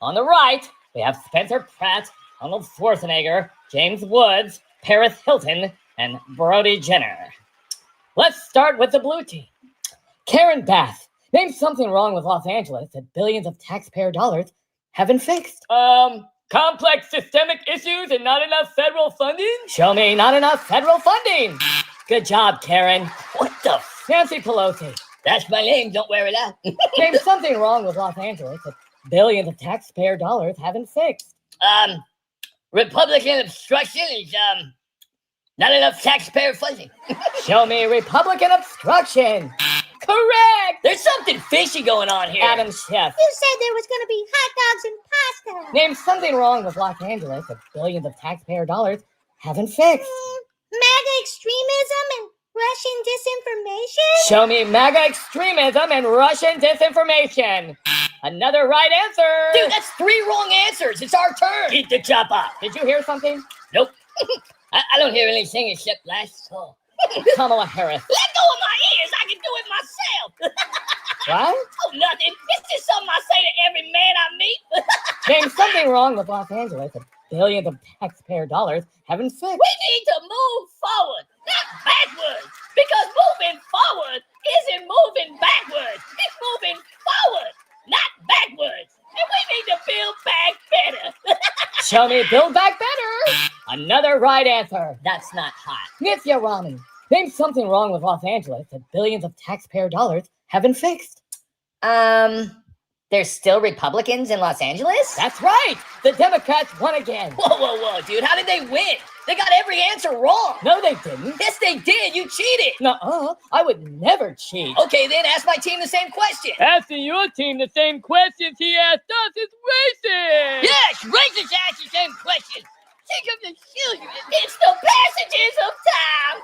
Speaker 2: On the right, we have Spencer Pratt, Arnold Schwarzenegger, James Woods, Paris Hilton, and Brody Jenner. Let's start with the blue team. Karen Bass, name something wrong with Los Angeles that billions of taxpayer dollars haven't fixed.
Speaker 4: Complex systemic issues and not enough federal funding?
Speaker 2: Show me not enough federal funding. Good job, Karen.
Speaker 3: What the
Speaker 2: Nancy Pelosi,
Speaker 3: That's my name. Don't wear it out.
Speaker 2: name something wrong with Los Angeles that billions of taxpayer dollars haven't fixed.
Speaker 3: Republican obstruction is not enough taxpayer funding.
Speaker 2: Show me Republican obstruction.
Speaker 3: Correct. There's something fishy going on here.
Speaker 2: Adam Schiff,
Speaker 6: You said there was going to be hot dogs and pasta.
Speaker 2: name something wrong with Los Angeles that billions of taxpayer dollars haven't fixed.
Speaker 6: MAGA extremism and Russian disinformation?
Speaker 2: Show me MAGA extremism and Russian disinformation. Another right answer.
Speaker 3: Dude, that's 3 wrong answers. It's our turn. Eat the chopper.
Speaker 2: Did you hear something?
Speaker 3: Nope. I don't hear anything except last song.
Speaker 2: Kamala Harris.
Speaker 3: Let go of my ears. I can do it myself.
Speaker 2: What?
Speaker 3: Oh, nothing. It's just something I say to every man I meet.
Speaker 2: Name something wrong with Los Angeles that billions of taxpayer dollars haven't fixed.
Speaker 3: We need to move forward, not backwards. Because moving forward isn't moving backwards. It's moving forward, not backwards. And we need to build back better.
Speaker 2: Show me Build Back Better. Another right answer.
Speaker 3: That's not hot.
Speaker 2: Nithya Raman. Name something wrong with Los Angeles that billions of taxpayer dollars haven't fixed.
Speaker 3: There's still Republicans in Los Angeles?
Speaker 2: That's right. The Democrats won again.
Speaker 3: Whoa, dude. How did they win? They got every answer wrong.
Speaker 2: No, they didn't.
Speaker 3: Yes, they did. You cheated.
Speaker 2: Nuh-uh. I would never cheat.
Speaker 3: Okay, then ask my team the same question.
Speaker 4: Asking your team the same questions he asked us is racist!
Speaker 3: Yes, racist ask the same question. Think of the children. It's the passages of time.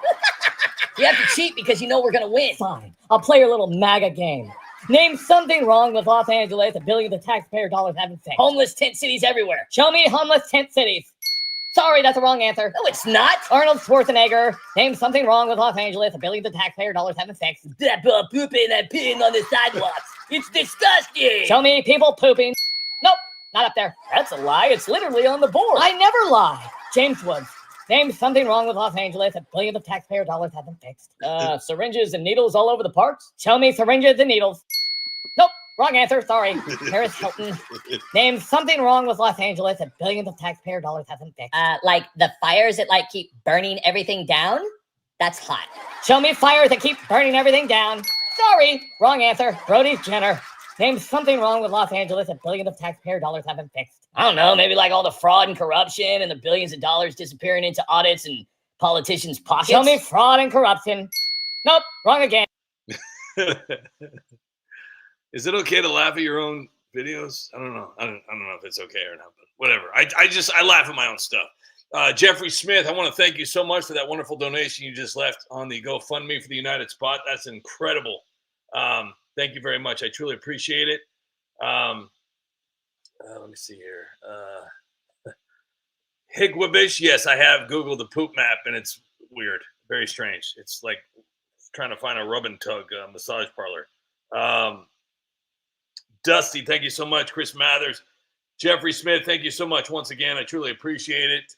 Speaker 3: You have to cheat because you know we're going to win.
Speaker 2: Fine. I'll play your little MAGA game. Name something wrong with Los Angeles that billions of taxpayer dollars haven't fixed.
Speaker 3: Homeless tent cities everywhere.
Speaker 2: Show me homeless tent cities. Sorry, that's the wrong answer.
Speaker 3: No, it's not.
Speaker 2: Arnold Schwarzenegger. Name something wrong with Los Angeles that billions of taxpayer dollars haven't fixed.
Speaker 3: That pooping and peeing on the sidewalks. It's disgusting.
Speaker 2: Show me people pooping. Nope, not up there.
Speaker 4: That's a lie. It's literally on the board.
Speaker 2: I never lie. James Woods. Name something wrong with Los Angeles that billions of taxpayer dollars haven't fixed.
Speaker 4: Syringes and needles all over the parks?
Speaker 2: Show me syringes and needles. Nope, wrong answer. Sorry. Paris Hilton. Name something wrong with Los Angeles that billions of taxpayer dollars haven't fixed.
Speaker 3: Like the fires that keep burning everything down? That's hot.
Speaker 2: Show me fires that keep burning everything down. Sorry, wrong answer. Brody Jenner. Name something wrong with Los Angeles that billions of taxpayer dollars haven't fixed.
Speaker 3: I don't know, maybe like all the fraud and corruption and the billions of dollars disappearing into audits and politicians' pockets.
Speaker 2: Show me fraud and corruption. Nope, wrong again.
Speaker 5: Is it okay to laugh at your own videos? I don't know. I don't know if it's okay or not, but whatever. I laugh at my own stuff. Jeffrey Smith, I want to thank you so much for that wonderful donation you just left on the GoFundMe for the United Spot. That's incredible. Thank you very much. I truly appreciate it. Let me see here. Higwabish. Yes, I have Googled the poop map, and it's weird. Very strange. It's like trying to find a rub and tug massage parlor. Dusty, thank you so much. Chris Mathers. Jeffrey Smith, thank you so much once again. I truly appreciate it.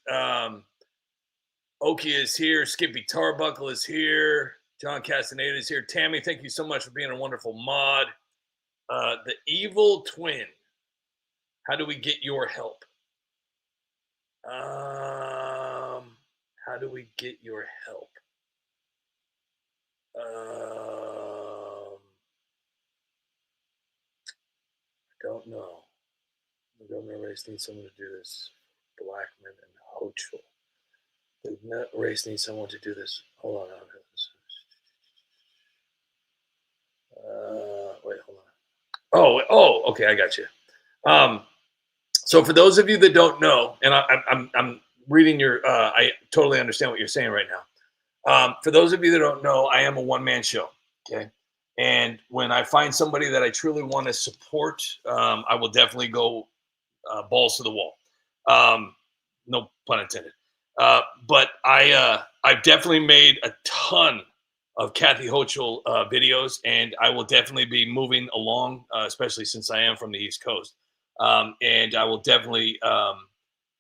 Speaker 5: Oki is here. Skippy Tarbuckle is here. John Castaneda is here. Tammy, thank you so much for being a wonderful mod. The Evil Twin. How do we get your help? How do we get your help? I don't know. The governor race needs someone to do this. Blackman and Hochul. The race needs someone to do this. Hold on. Okay, I got you. So for those of you that don't know, and I'm reading your, I totally understand what you're saying right now. For those of you that don't know, I am a one-man show. Okay. And when I find somebody that I truly want to support, I will definitely go balls to the wall. No pun intended. But I've definitely made a ton of Kathy Hochul videos, and I will definitely be moving along, especially since I am from the East Coast. And I will definitely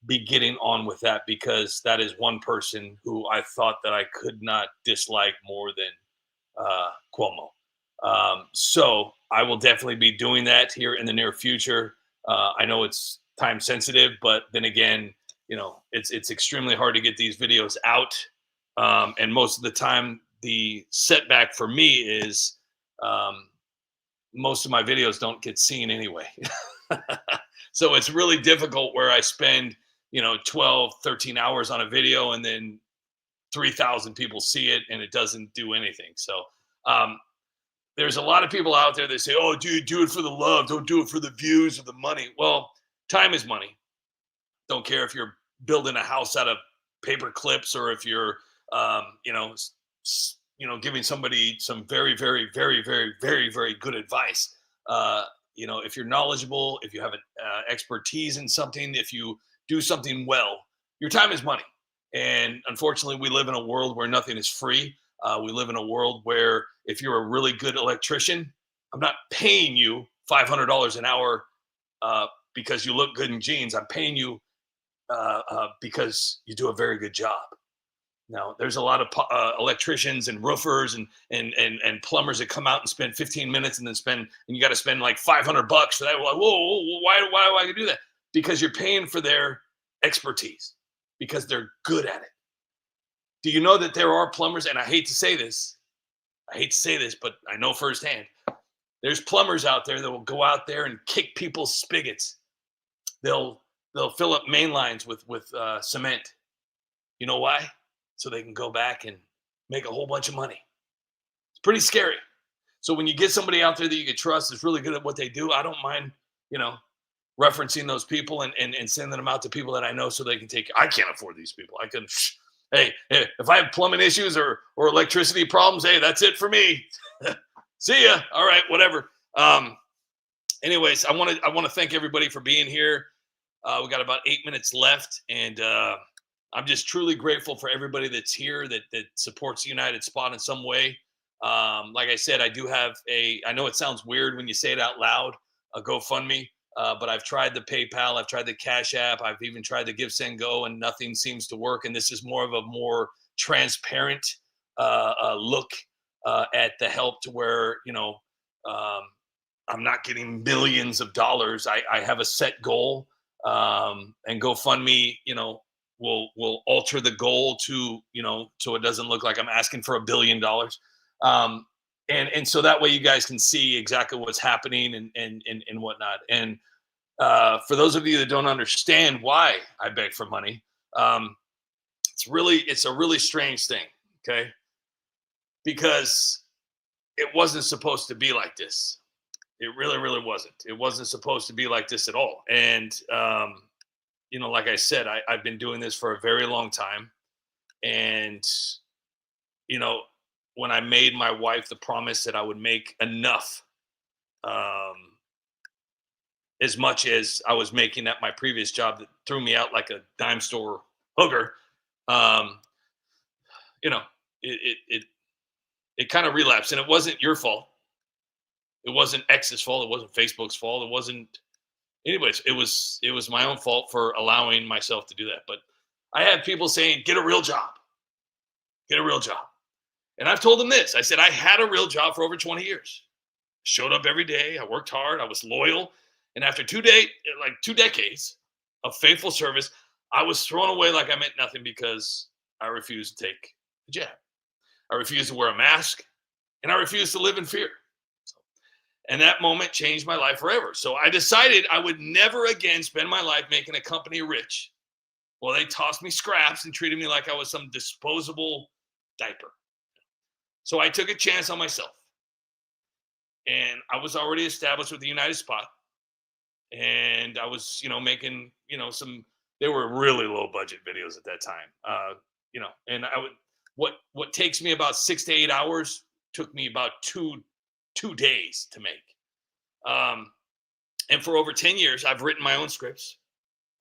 Speaker 5: be getting on with that, because that is one person who I thought that I could not dislike more than Cuomo. So I will definitely be doing that here in the near future. I know it's time sensitive, but then again, it's extremely hard to get these videos out. And most of the time, the setback for me is most of my videos don't get seen anyway. So it's really difficult where I spend, 12, 13 hours on a video, and then 3,000 people see it and it doesn't do anything. So there's a lot of people out there that say, oh, dude, do it for the love. Don't do it for the views or the money. Well, time is money. Don't care if you're building a house out of paper clips, or if you're, giving somebody some very, very, very, very, very, very good advice. If you're knowledgeable, if you have an expertise in something, if you do something well, your time is money. And unfortunately, we live in a world where nothing is free. We live in a world where if you're a really good electrician, I'm not paying you $500 an hour because you look good in jeans. I'm paying you because you do a very good job. Now, there's a lot of electricians and roofers and plumbers that come out and spend 15 minutes and you got to spend like $500 for that. Whoa, why do I do that? Because you're paying for their expertise, because they're good at it. Do you know that there are plumbers, and I hate to say this, but I know firsthand, there's plumbers out there that will go out there and kick people's spigots. They'll fill up main lines with cement. You know why? So they can go back and make a whole bunch of money. It's pretty scary. So when you get somebody out there that you can trust is really good at what they do, I don't mind, referencing those people and sending them out to people that I know so they can I can't afford these people. I can, hey, if I have plumbing issues or electricity problems, hey, that's it for me. See ya. All right, whatever. Anyways, I want to thank everybody for being here. We got about 8 minutes left, and I'm just truly grateful for everybody that's here that supports the United Spot in some way. Like I said, I do have I know it sounds weird when you say it out loud, a GoFundMe, but I've tried the PayPal, I've tried the Cash App, I've even tried the Give, Send, Go, and nothing seems to work. And this is more of a more transparent look at the help, to where, I'm not getting millions of dollars. I have a set goal, and GoFundMe, will alter the goal to, so it doesn't look like I'm asking for $1 billion. And so that way you guys can see exactly what's happening and whatnot. And for those of you that don't understand why I beg for money, it's a really strange thing. Okay. Because it wasn't supposed to be like this. It really, really wasn't. It wasn't supposed to be like this at all. And, like I said, I've been doing this for a very long time. And, when I made my wife the promise that I would make enough, as much as I was making at my previous job that threw me out like a dime store hooker, it kind of relapsed. And it wasn't your fault. It wasn't X's fault. It wasn't Facebook's fault. It wasn't. Anyways, it was my own fault for allowing myself to do that. But I had people saying, get a real job. Get a real job. And I've told them this. I said, I had a real job for over 20 years. Showed up every day. I worked hard. I was loyal. And after 2 decades of faithful service, I was thrown away like I meant nothing, because I refused to take the jab. I refused to wear a mask, and I refused to live in fear. And that moment changed my life forever. So I decided I would never again spend my life making a company rich. Well, they tossed me scraps and treated me like I was some disposable diaper. So I took a chance on myself. And I was already established with the United Spot. And I was, making, they were really low budget videos at that time. And I would, what takes me about 6 to 8 hours took me about two days to make. And for over 10 years, I've written my own scripts.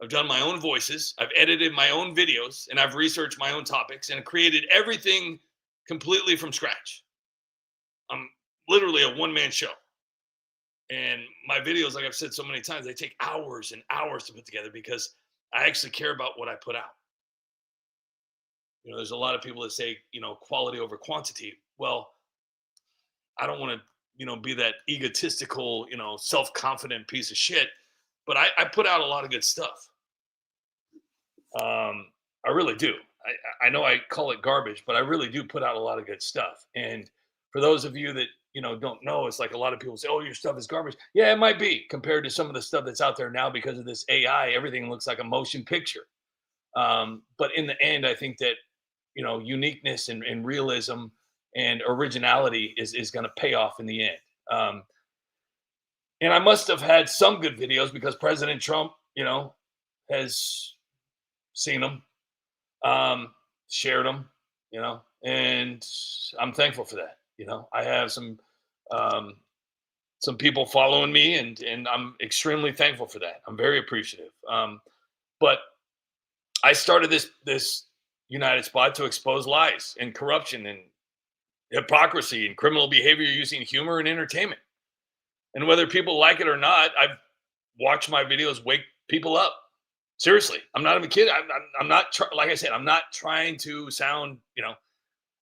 Speaker 5: I've done my own voices. I've edited my own videos, and I've researched my own topics and created everything completely from scratch. I'm literally a one-man show. And my videos, like I've said so many times, they take hours and hours to put together because I actually care about what I put out. There's a lot of people that say, quality over quantity. Well, I don't want to, be that egotistical, self-confident piece of shit, but I put out a lot of good stuff. I really do. I know I call it garbage, but I really do put out a lot of good stuff. And for those of you that, don't know, it's like a lot of people say, oh, your stuff is garbage. Yeah, it might be compared to some of the stuff that's out there now because of this AI. Everything looks like a motion picture. But in the end, I think that, uniqueness and realism and originality is going to pay off in the end. And I must have had some good videos because President Trump, has seen them, shared them, and I'm thankful for that. I have some people following me, and I'm extremely thankful for that. I'm very appreciative. But I started this United Spot to expose lies and corruption and hypocrisy and criminal behavior using humor and entertainment. And whether people like it or not, I've watched my videos wake people up. Seriously, I'm not even kidding. I'm not like I said, I'm not trying to sound,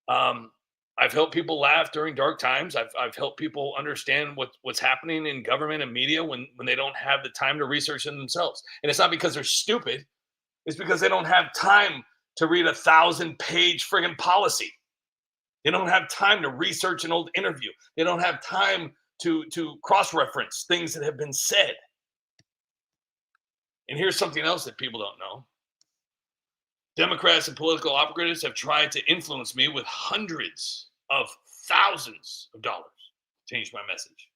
Speaker 5: I've helped people laugh during dark times. I've helped people understand what's happening in government and media when they don't have the time to research it themselves. And it's not because they're stupid. It's because they don't have time to read 1,000-page friggin' policy. They don't have time to research an old interview. They don't have time to cross-reference things that have been said. And here's something else that people don't know. Democrats and political operatives have tried to influence me with hundreds of thousands of dollars to change my message.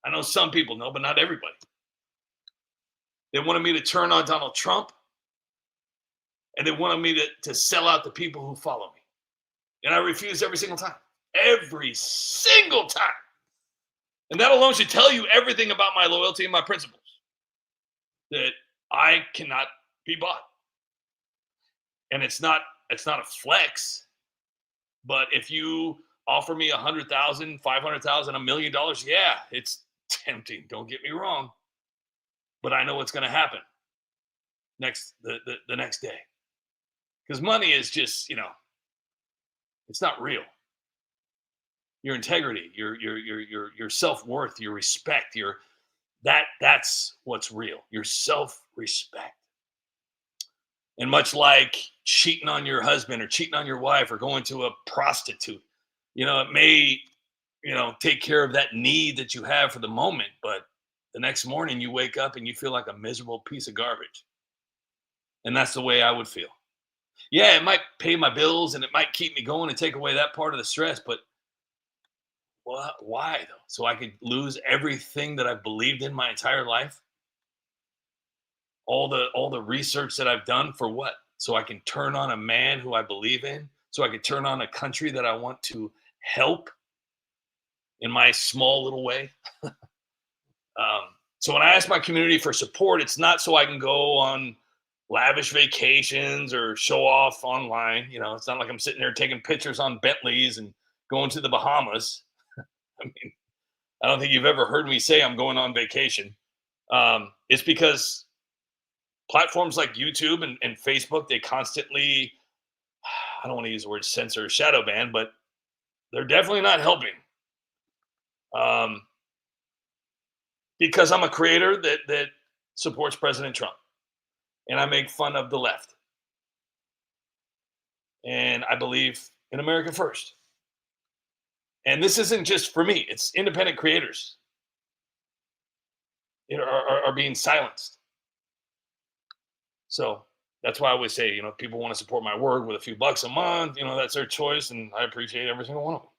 Speaker 5: I know some people know, but not everybody. They wanted me to turn on Donald Trump, and they wanted me to sell out the people who follow me. And I refused every single time. Every single time. And that alone should tell you everything about my loyalty and my principles. That I cannot be bought. And it's not a flex, but if you offer me $100,000, $500,000, $1 million, yeah, it's tempting. Don't get me wrong, but I know what's going to happen the next day, because money is just, it's not real. Your integrity, your self-worth, your respect, that's what's real. Your self-respect. And much like cheating on your husband or cheating on your wife or going to a prostitute, it may, take care of that need that you have for the moment, but the next morning you wake up and you feel like a miserable piece of garbage. And that's the way I would feel. Yeah, it might pay my bills and it might keep me going and take away that part of the stress, but why though? So I could lose everything that I've believed in my entire life? All the research that I've done for what? So I can turn on a man who I believe in, so I can turn on a country that I want to help in my small little way. So when I ask my community for support, it's not so I can go on lavish vacations or show off online. It's not like I'm sitting there taking pictures on Bentleys and going to the Bahamas. I mean, I don't think you've ever heard me say I'm going on vacation. It's because platforms like YouTube and Facebook, they constantly, I don't want to use the word censor or shadow ban, but they're definitely not helping. Because I'm a creator that supports President Trump. And I make fun of the left. And I believe in America first. And this isn't just for me. It's independent creators are being silenced. So that's why I always say, if people want to support my work with a few bucks a month, that's their choice. And I appreciate every single one of them.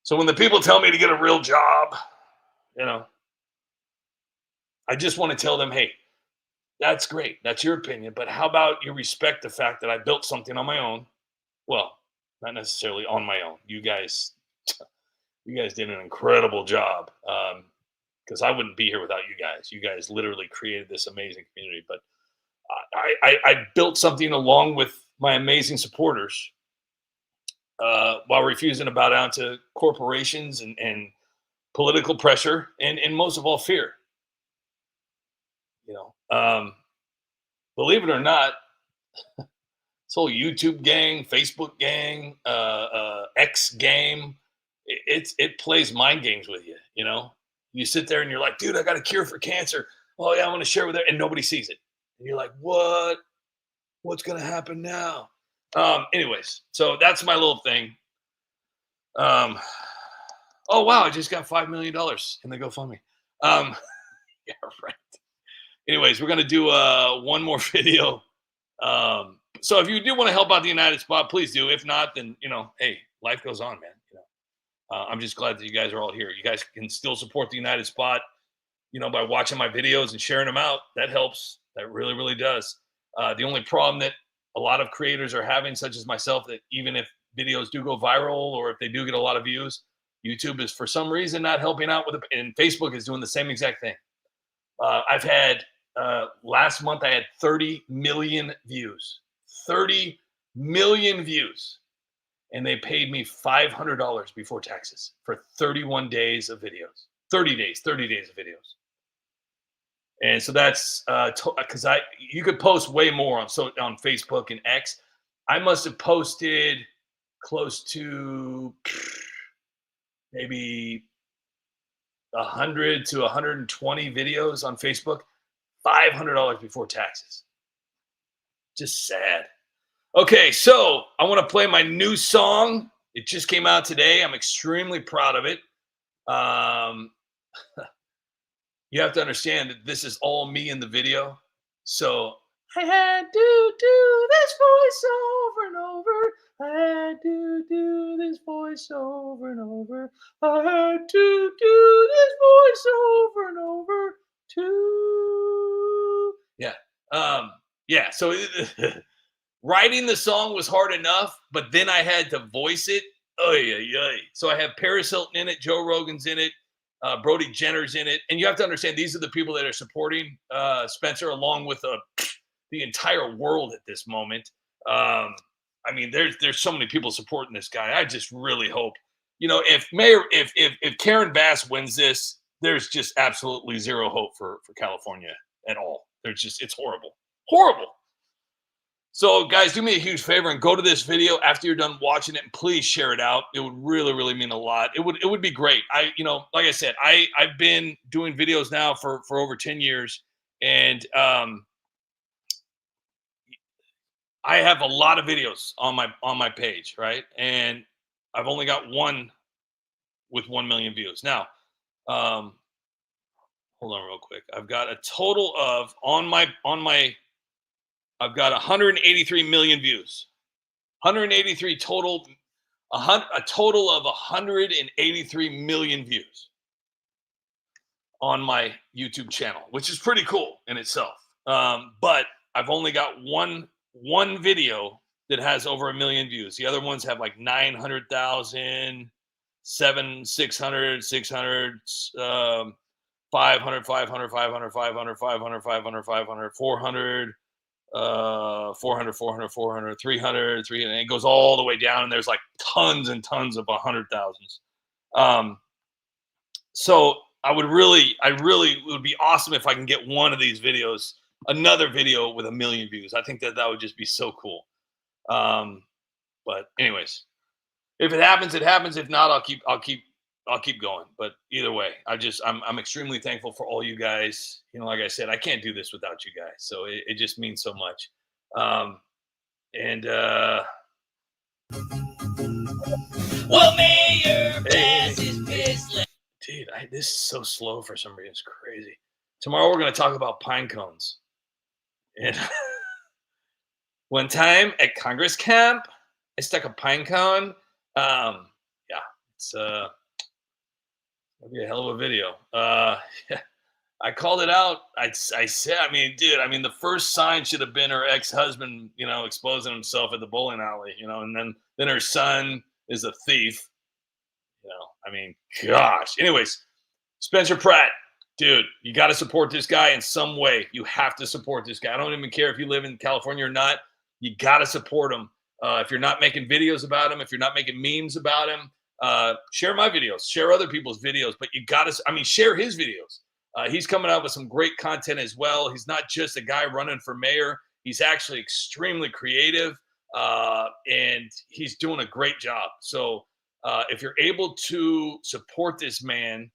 Speaker 5: So when the people tell me to get a real job, I just want to tell them, hey, that's great. That's your opinion. But how about you respect the fact that I built something on my own? Well, not necessarily on my own. You guys did an incredible job. Because I wouldn't be here without you guys. You guys literally created this amazing community. But I built something along with my amazing supporters while refusing to bow down to corporations and political pressure and most of all fear. Believe it or not, this whole YouTube gang, Facebook gang, X game, it plays mind games with you. You sit there and you're like, dude, I got a cure for cancer. Oh yeah, I want to share with it, and nobody sees it. And you're like, what? What's gonna happen now? Anyways, so that's my little thing. Oh wow, I just got $5 million in the GoFundMe. Yeah, right. Anyways, we're gonna do one more video. So if you do want to help out the United Spot, please do. If not, then hey, life goes on, man. I'm just glad that you guys are all here. You guys can still support the United Spot, by watching my videos and sharing them out. That helps. That really, really does. The only problem that a lot of creators are having, such as myself, that even if videos do go viral or if they do get a lot of views, YouTube is for some reason not helping out with it, and Facebook is doing the same exact thing. I've had last month I had 30 million views. 30 million views. And they paid me $500 before taxes for 31 days of videos. 30 days of videos. And so that's because you could post way more on Facebook and X. I must have posted close to maybe 100 to 120 videos on Facebook. $500 before taxes. Just sad. Okay, so I want to play my new song. It just came out today. I'm extremely proud of it. You have to understand that this is all me in the video. So I had to do this voice over and over. I had to do this voice over and over. I had to do this voice over and over too. Yeah. So writing the song was hard enough, but then I had to voice it. So I have Paris Hilton in it, Joe Rogan's in it, Brody Jenner's in it, and you have to understand these are the people that are supporting Spencer, along with the entire world at this moment. There's so many people supporting this guy. I just really hope, if Karen Bass wins this, there's just absolutely zero hope for California at all. It's horrible. So, guys, do me a huge favor and go to this video after you're done watching it, and please share it out. It would really, really mean a lot. It would be great. Like I said, I've been doing videos now for over 10 years, and I have a lot of videos on my page, right? And I've only got one with 1 million views. Now, hold on real quick. I've got a total of I've got 183 million views. 183 total, a total of 183 million views on my YouTube channel, which is pretty cool in itself. But I've only got one video that has over 1 million views. The other ones have like 900,000, 600, 500, 500, 500, 500, 500, 500, 500, 400. 400, 400, 400, 300, 300, and it goes all the way down, and there's like tons and tons of 100,000s. So it would be awesome if I can get one of these videos, another video with 1 million views. I think that would just be so cool. But anyways, if it happens, it happens. If not, I'll keep going. But either way, I'm extremely thankful for all you guys. Like I said, I can't do this without you guys. So it just means so much.
Speaker 1: Well, Mayor passes piss.
Speaker 5: Dude, this is so slow for some reason. It's crazy. Tomorrow we're going to talk about pine cones. And one time at Congress camp, I stuck a pine cone. Yeah, It's it'll be a hell of a video. I called it out. I said, I mean, dude, I mean, the first sign should have been her ex-husband, exposing himself at the bowling alley, and then her son is a thief. I mean, gosh. Anyways, Spencer Pratt, dude, you got to support this guy in some way. You have to support this guy. I don't even care if you live in California or not. You got to support him. If you're not making videos about him, if you're not making memes about him, share my videos, share other people's videos, but you got to, share his videos. He's coming out with some great content as well. He's not just a guy running for mayor. He's actually extremely creative, and he's doing a great job. So if you're able to support this man,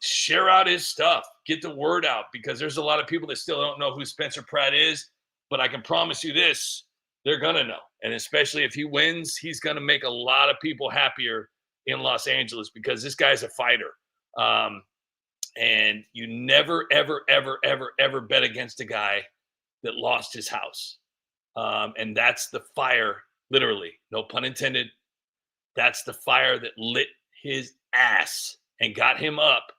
Speaker 5: share out his stuff, get the word out, because there's a lot of people that still don't know who Spencer Pratt is. But I can promise you this, they're going to know. And especially if he wins, he's going to make a lot of people happier in Los Angeles, because this guy's a fighter. And you never, ever, ever, ever, ever bet against a guy that lost his house. And that's the fire, literally, no pun intended. That's the fire that lit his ass and got him up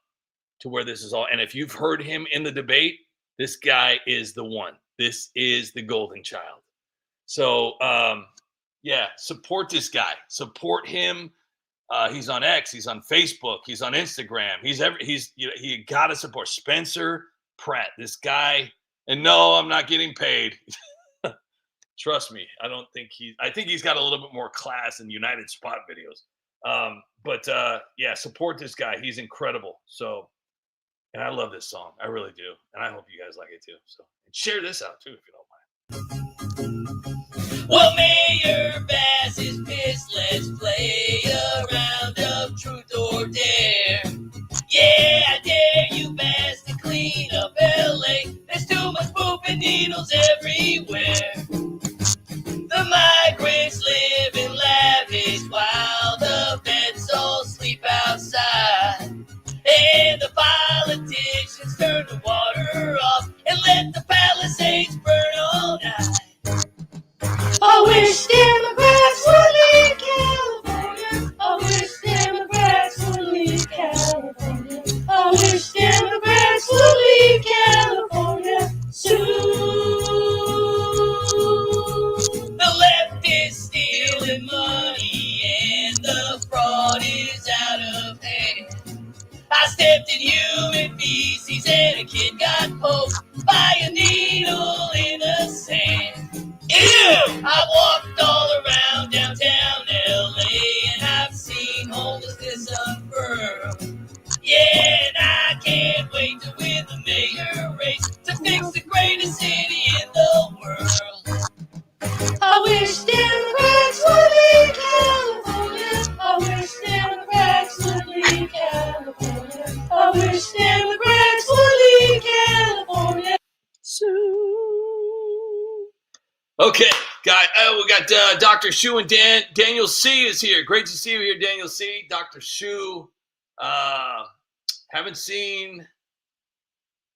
Speaker 5: to where this is all. And if you've heard him in the debate, this guy is the one. This is the golden child. So, support this guy. Support him. He's on X. He's on Facebook. He's on Instagram. You got to support Spencer Pratt. This guy. And no, I'm not getting paid. Trust me. I think he's got a little bit more class in United Spot videos. Support this guy. He's incredible. So, and I love this song. I really do. And I hope you guys like it too. So, and share this out too, if you don't mind.
Speaker 1: Well, Mayor Bass is pissed. Let's play a round of truth or dare. Yeah, I dare you, Bass, to clean up LA. There's too much poop and needles everywhere. The migrants live in lavish while the vets all sleep outside. And the politicians turn the water off and let the Palisades burn all night. I wish Democrats would leave California. I wish Democrats would leave California. I wish Democrats would leave California soon. The left is stealing money and the fraud is out of hand. I stepped in human feces and a kid got poked by a needle in the sand. Ew! I walked all around downtown LA and I've seen homelessness unfurl. Yeah, and I can't wait to win the mayor race to fix the greatest city in the world. I wish Democrats would leave California. I wish Democrats would leave California. I wish Democrats would leave California soon.
Speaker 5: Okay, guy. We got Dr. Shu and Daniel C is here. Great to see you here, Daniel C. Dr. Shu. Haven't seen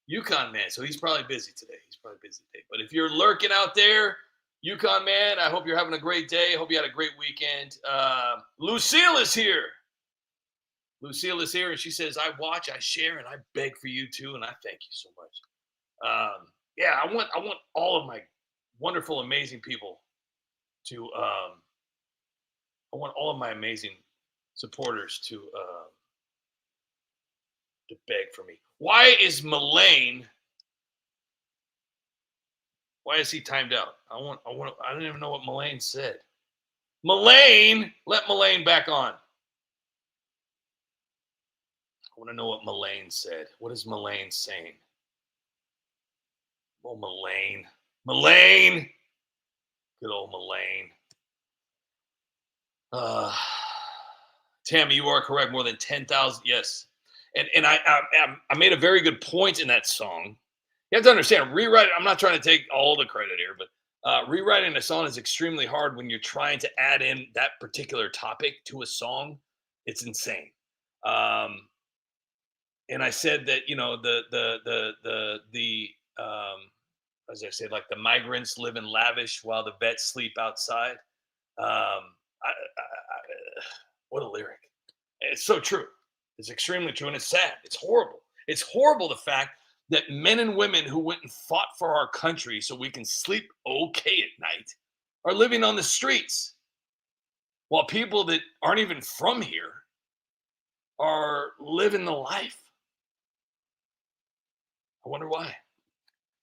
Speaker 5: Yukon Man, so he's probably busy today. But if you're lurking out there, Yukon Man, I hope you're having a great day. Hope you had a great weekend. Lucille is here. And she says, I watch, I share, and I beg for you too, and I thank you so much. I want all of my wonderful, amazing people to I want all of my amazing supporters to beg for me. Why is he timed out? I don't even know what Mullane said. Let Mullane back on. I want to know what Mullane said. What is Mullane saying? Oh, Mullane. Good old Mullane. Tammy, you are correct. More than 10,000. Yes. And I made a very good point in that song. You have to understand, I'm not trying to take all the credit here, but rewriting a song is extremely hard when you're trying to add in that particular topic to a song. It's insane. And I said that, as I said, like the migrants live in lavish while the vets sleep outside. What a lyric. It's so true. It's extremely true, and it's sad. It's horrible. It's horrible, the fact that men and women who went and fought for our country so we can sleep okay at night are living on the streets, while people that aren't even from here are living the life. I wonder why.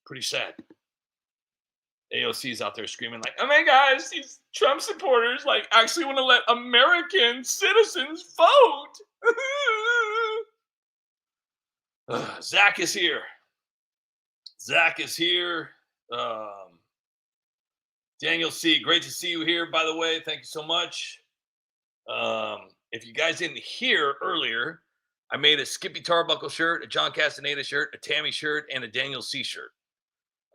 Speaker 5: Pretty sad. AOC's out there screaming like, oh my gosh, these Trump supporters like actually want to let American citizens vote. Zach is here. Zach is here. Daniel C., great to see you here, by the way. Thank you so much. If you guys didn't hear earlier, I made a Skippy Tarbuckle shirt, a John Castaneda shirt, a Tammy shirt, and a Daniel C. shirt.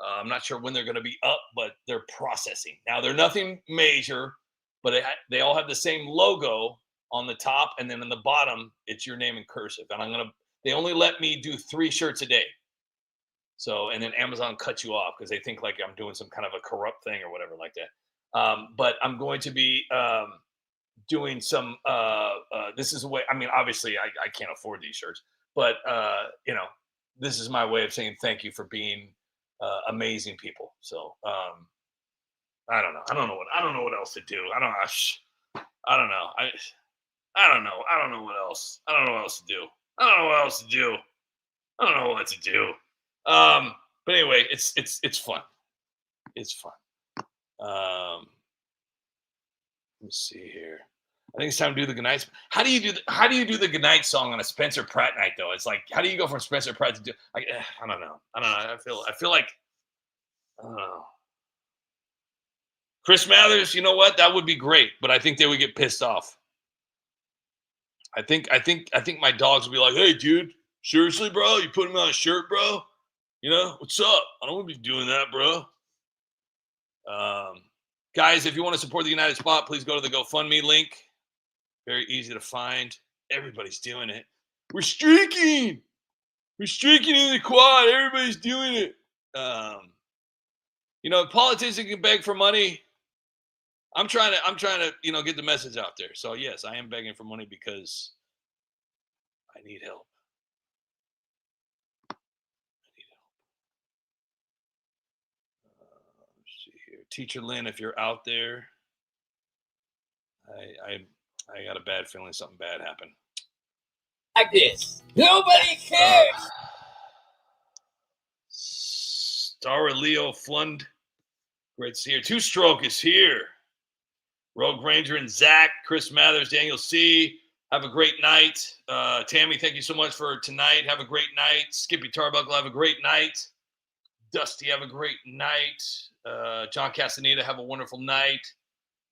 Speaker 5: I'm not sure when they're going to be up, but they're processing. Now, they're nothing major, but they all have the same logo on the top, and then in the bottom, it's your name in cursive. And they only let me do 3 shirts a day. So, and then Amazon cuts you off because they think like I'm doing some kind of a corrupt thing or whatever like that. But I'm going to be doing some, this is a way, I mean, obviously I can't afford these shirts, but this is my way of saying thank you for being amazing people. So, I don't know. I don't know what else to do. I don't know. I don't know. I don't know. I don't know what else. I don't know what else to do. I don't know what else to do. I don't know what to do. But anyway, it's fun. It's fun. Let's see here. I think it's time to do the goodnight. How do you do the goodnight song on a Spencer Pratt night though? It's like, how do you go from Spencer Pratt to do? I don't know. I feel like I don't know. Chris Mathers, you know what? That would be great, but I think they would get pissed off. I think my dogs would be like, hey, dude, seriously, bro? You putting me on a shirt, bro? You know, what's up? I don't want to be doing that, bro. Guys, if you want to support the United Spot, please go to the GoFundMe link. Very easy to find. Everybody's doing it. We're streaking. We're streaking in the quad. Everybody's doing it. Politicians can beg for money. I'm trying to, get the message out there. So yes, I am begging for money because I need help. Let's see here, Teacher Lynn, if you're out there, I got a bad feeling something bad happened.
Speaker 3: Like this. Nobody cares.
Speaker 5: Star Leo Flund, great to see you. Two Stroke is here. Rogue Ranger and Zach, Chris Mathers, Daniel C. Have a great night. Tammy, thank you so much for tonight. Have a great night. Skippy Tarbuckle, have a great night. Dusty, have a great night. John Castaneda, have a wonderful night.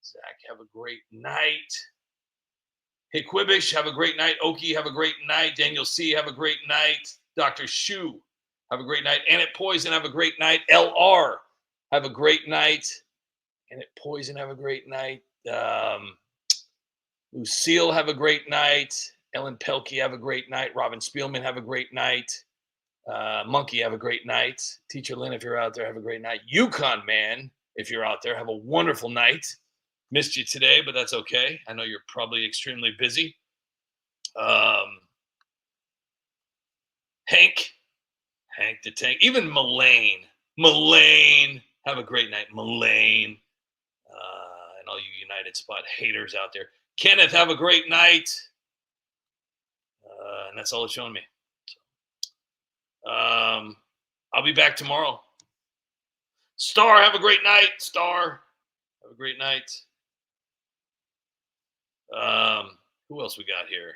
Speaker 5: Zach, have a great night. Hey, Quibish, have a great night. Oki, have a great night. Daniel C., have a great night. Dr. Shu, have a great night. Annette Poison, have a great night. LR, have a great night. Annette Poison, have a great night. Lucille, have a great night. Ellen Pelkey, have a great night. Robin Spielman, have a great night. Monkey, have a great night. Teacher Lynn, if you're out there, have a great night. Yukon Man, if you're out there, have a wonderful night. Missed you today, but that's okay. I know you're probably extremely busy. Hank the Tank, even Mullane, have a great night. Mullane, and all you United Spot haters out there. Kenneth, have a great night. And that's all it's showing me. I'll be back tomorrow. Star, have a great night. Star, have a great night. Who else we got here?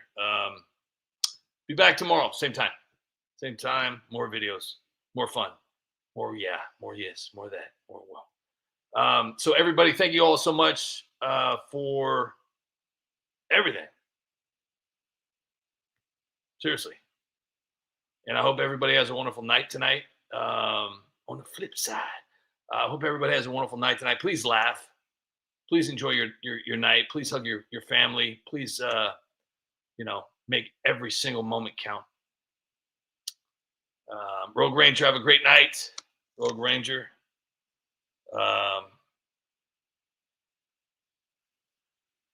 Speaker 5: Be back tomorrow, same time, more videos, more fun, more yes, more that, more well. So everybody, thank you all so much for everything. Seriously. And I hope everybody has a wonderful night tonight. On the flip side, I hope everybody has a wonderful night tonight. Please laugh. Please enjoy your night. Please hug your family. Please, make every single moment count. Rogue Ranger, have a great night. Rogue Ranger.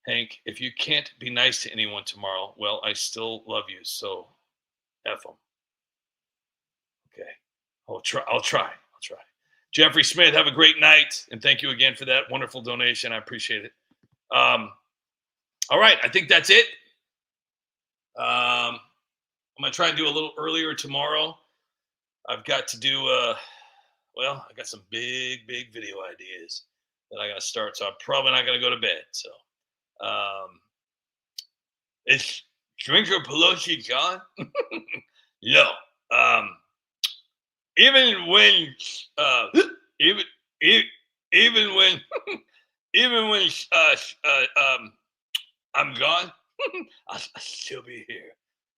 Speaker 5: Hank, if you can't be nice to anyone tomorrow, well, I still love you, so F them. Okay. I'll try. Jeffrey Smith, have a great night, and thank you again for that wonderful donation. I appreciate it. All right, I think that's it. I'm going to try and do a little earlier tomorrow. I've got to do, I got some big video ideas that I got to start, so I'm probably not going to go to bed. So, is Stranger Pelosi gone? No. Even when I'm gone, I'll still be here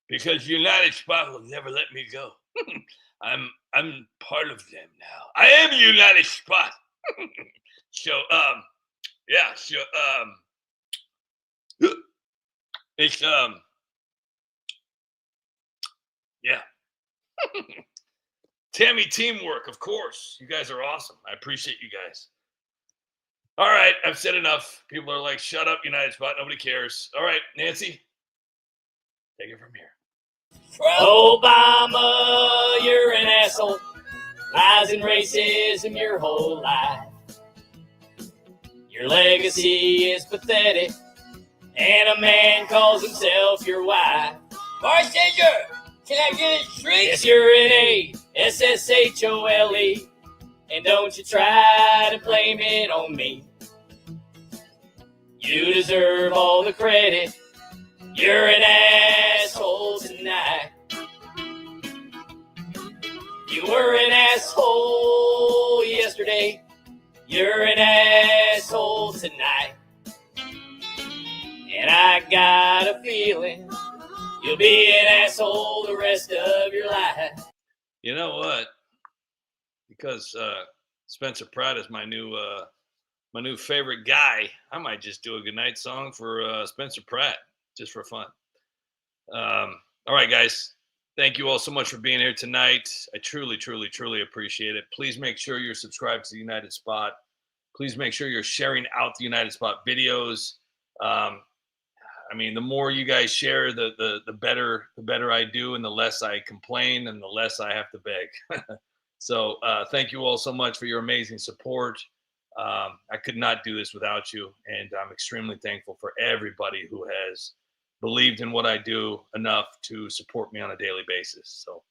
Speaker 5: because United Spot will never let me go. I'm part of them now. I am United Spot. So it's Tammy teamwork, of course. You guys are awesome. I appreciate you guys. All right, I've said enough. People are like, shut up, United Spot. Nobody cares. All right, Nancy, take it from here.
Speaker 2: Obama, you're an asshole. Lies and racism your whole life. Your legacy is pathetic, and a man calls himself your wife.
Speaker 3: Bartender, can I get a drink?
Speaker 2: Yes, you're an A-S-S-H-O-L-E, and don't you try to blame it on me. You deserve all the credit. You're an asshole tonight. You were an asshole yesterday. You're an asshole tonight. And I got a feeling you'll be an asshole the rest of your life.
Speaker 5: You know what? Because Spencer Pratt is my new favorite guy, I might just do a goodnight song for Spencer Pratt, just for fun. All right, guys. Thank you all so much for being here tonight. I truly appreciate it. Please make sure you're subscribed to the United Spot. Please make sure you're sharing out the United Spot videos. I mean, the more you guys share, the better I do, and the less I complain, and the less I have to beg. So thank you all so much for your amazing support. I could not do this without you, and I'm extremely thankful for everybody who has believed in what I do enough to support me on a daily basis. So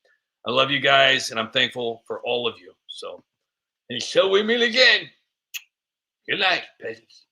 Speaker 5: I love you guys, and I'm thankful for all of you. So until we meet again, good night, peasants.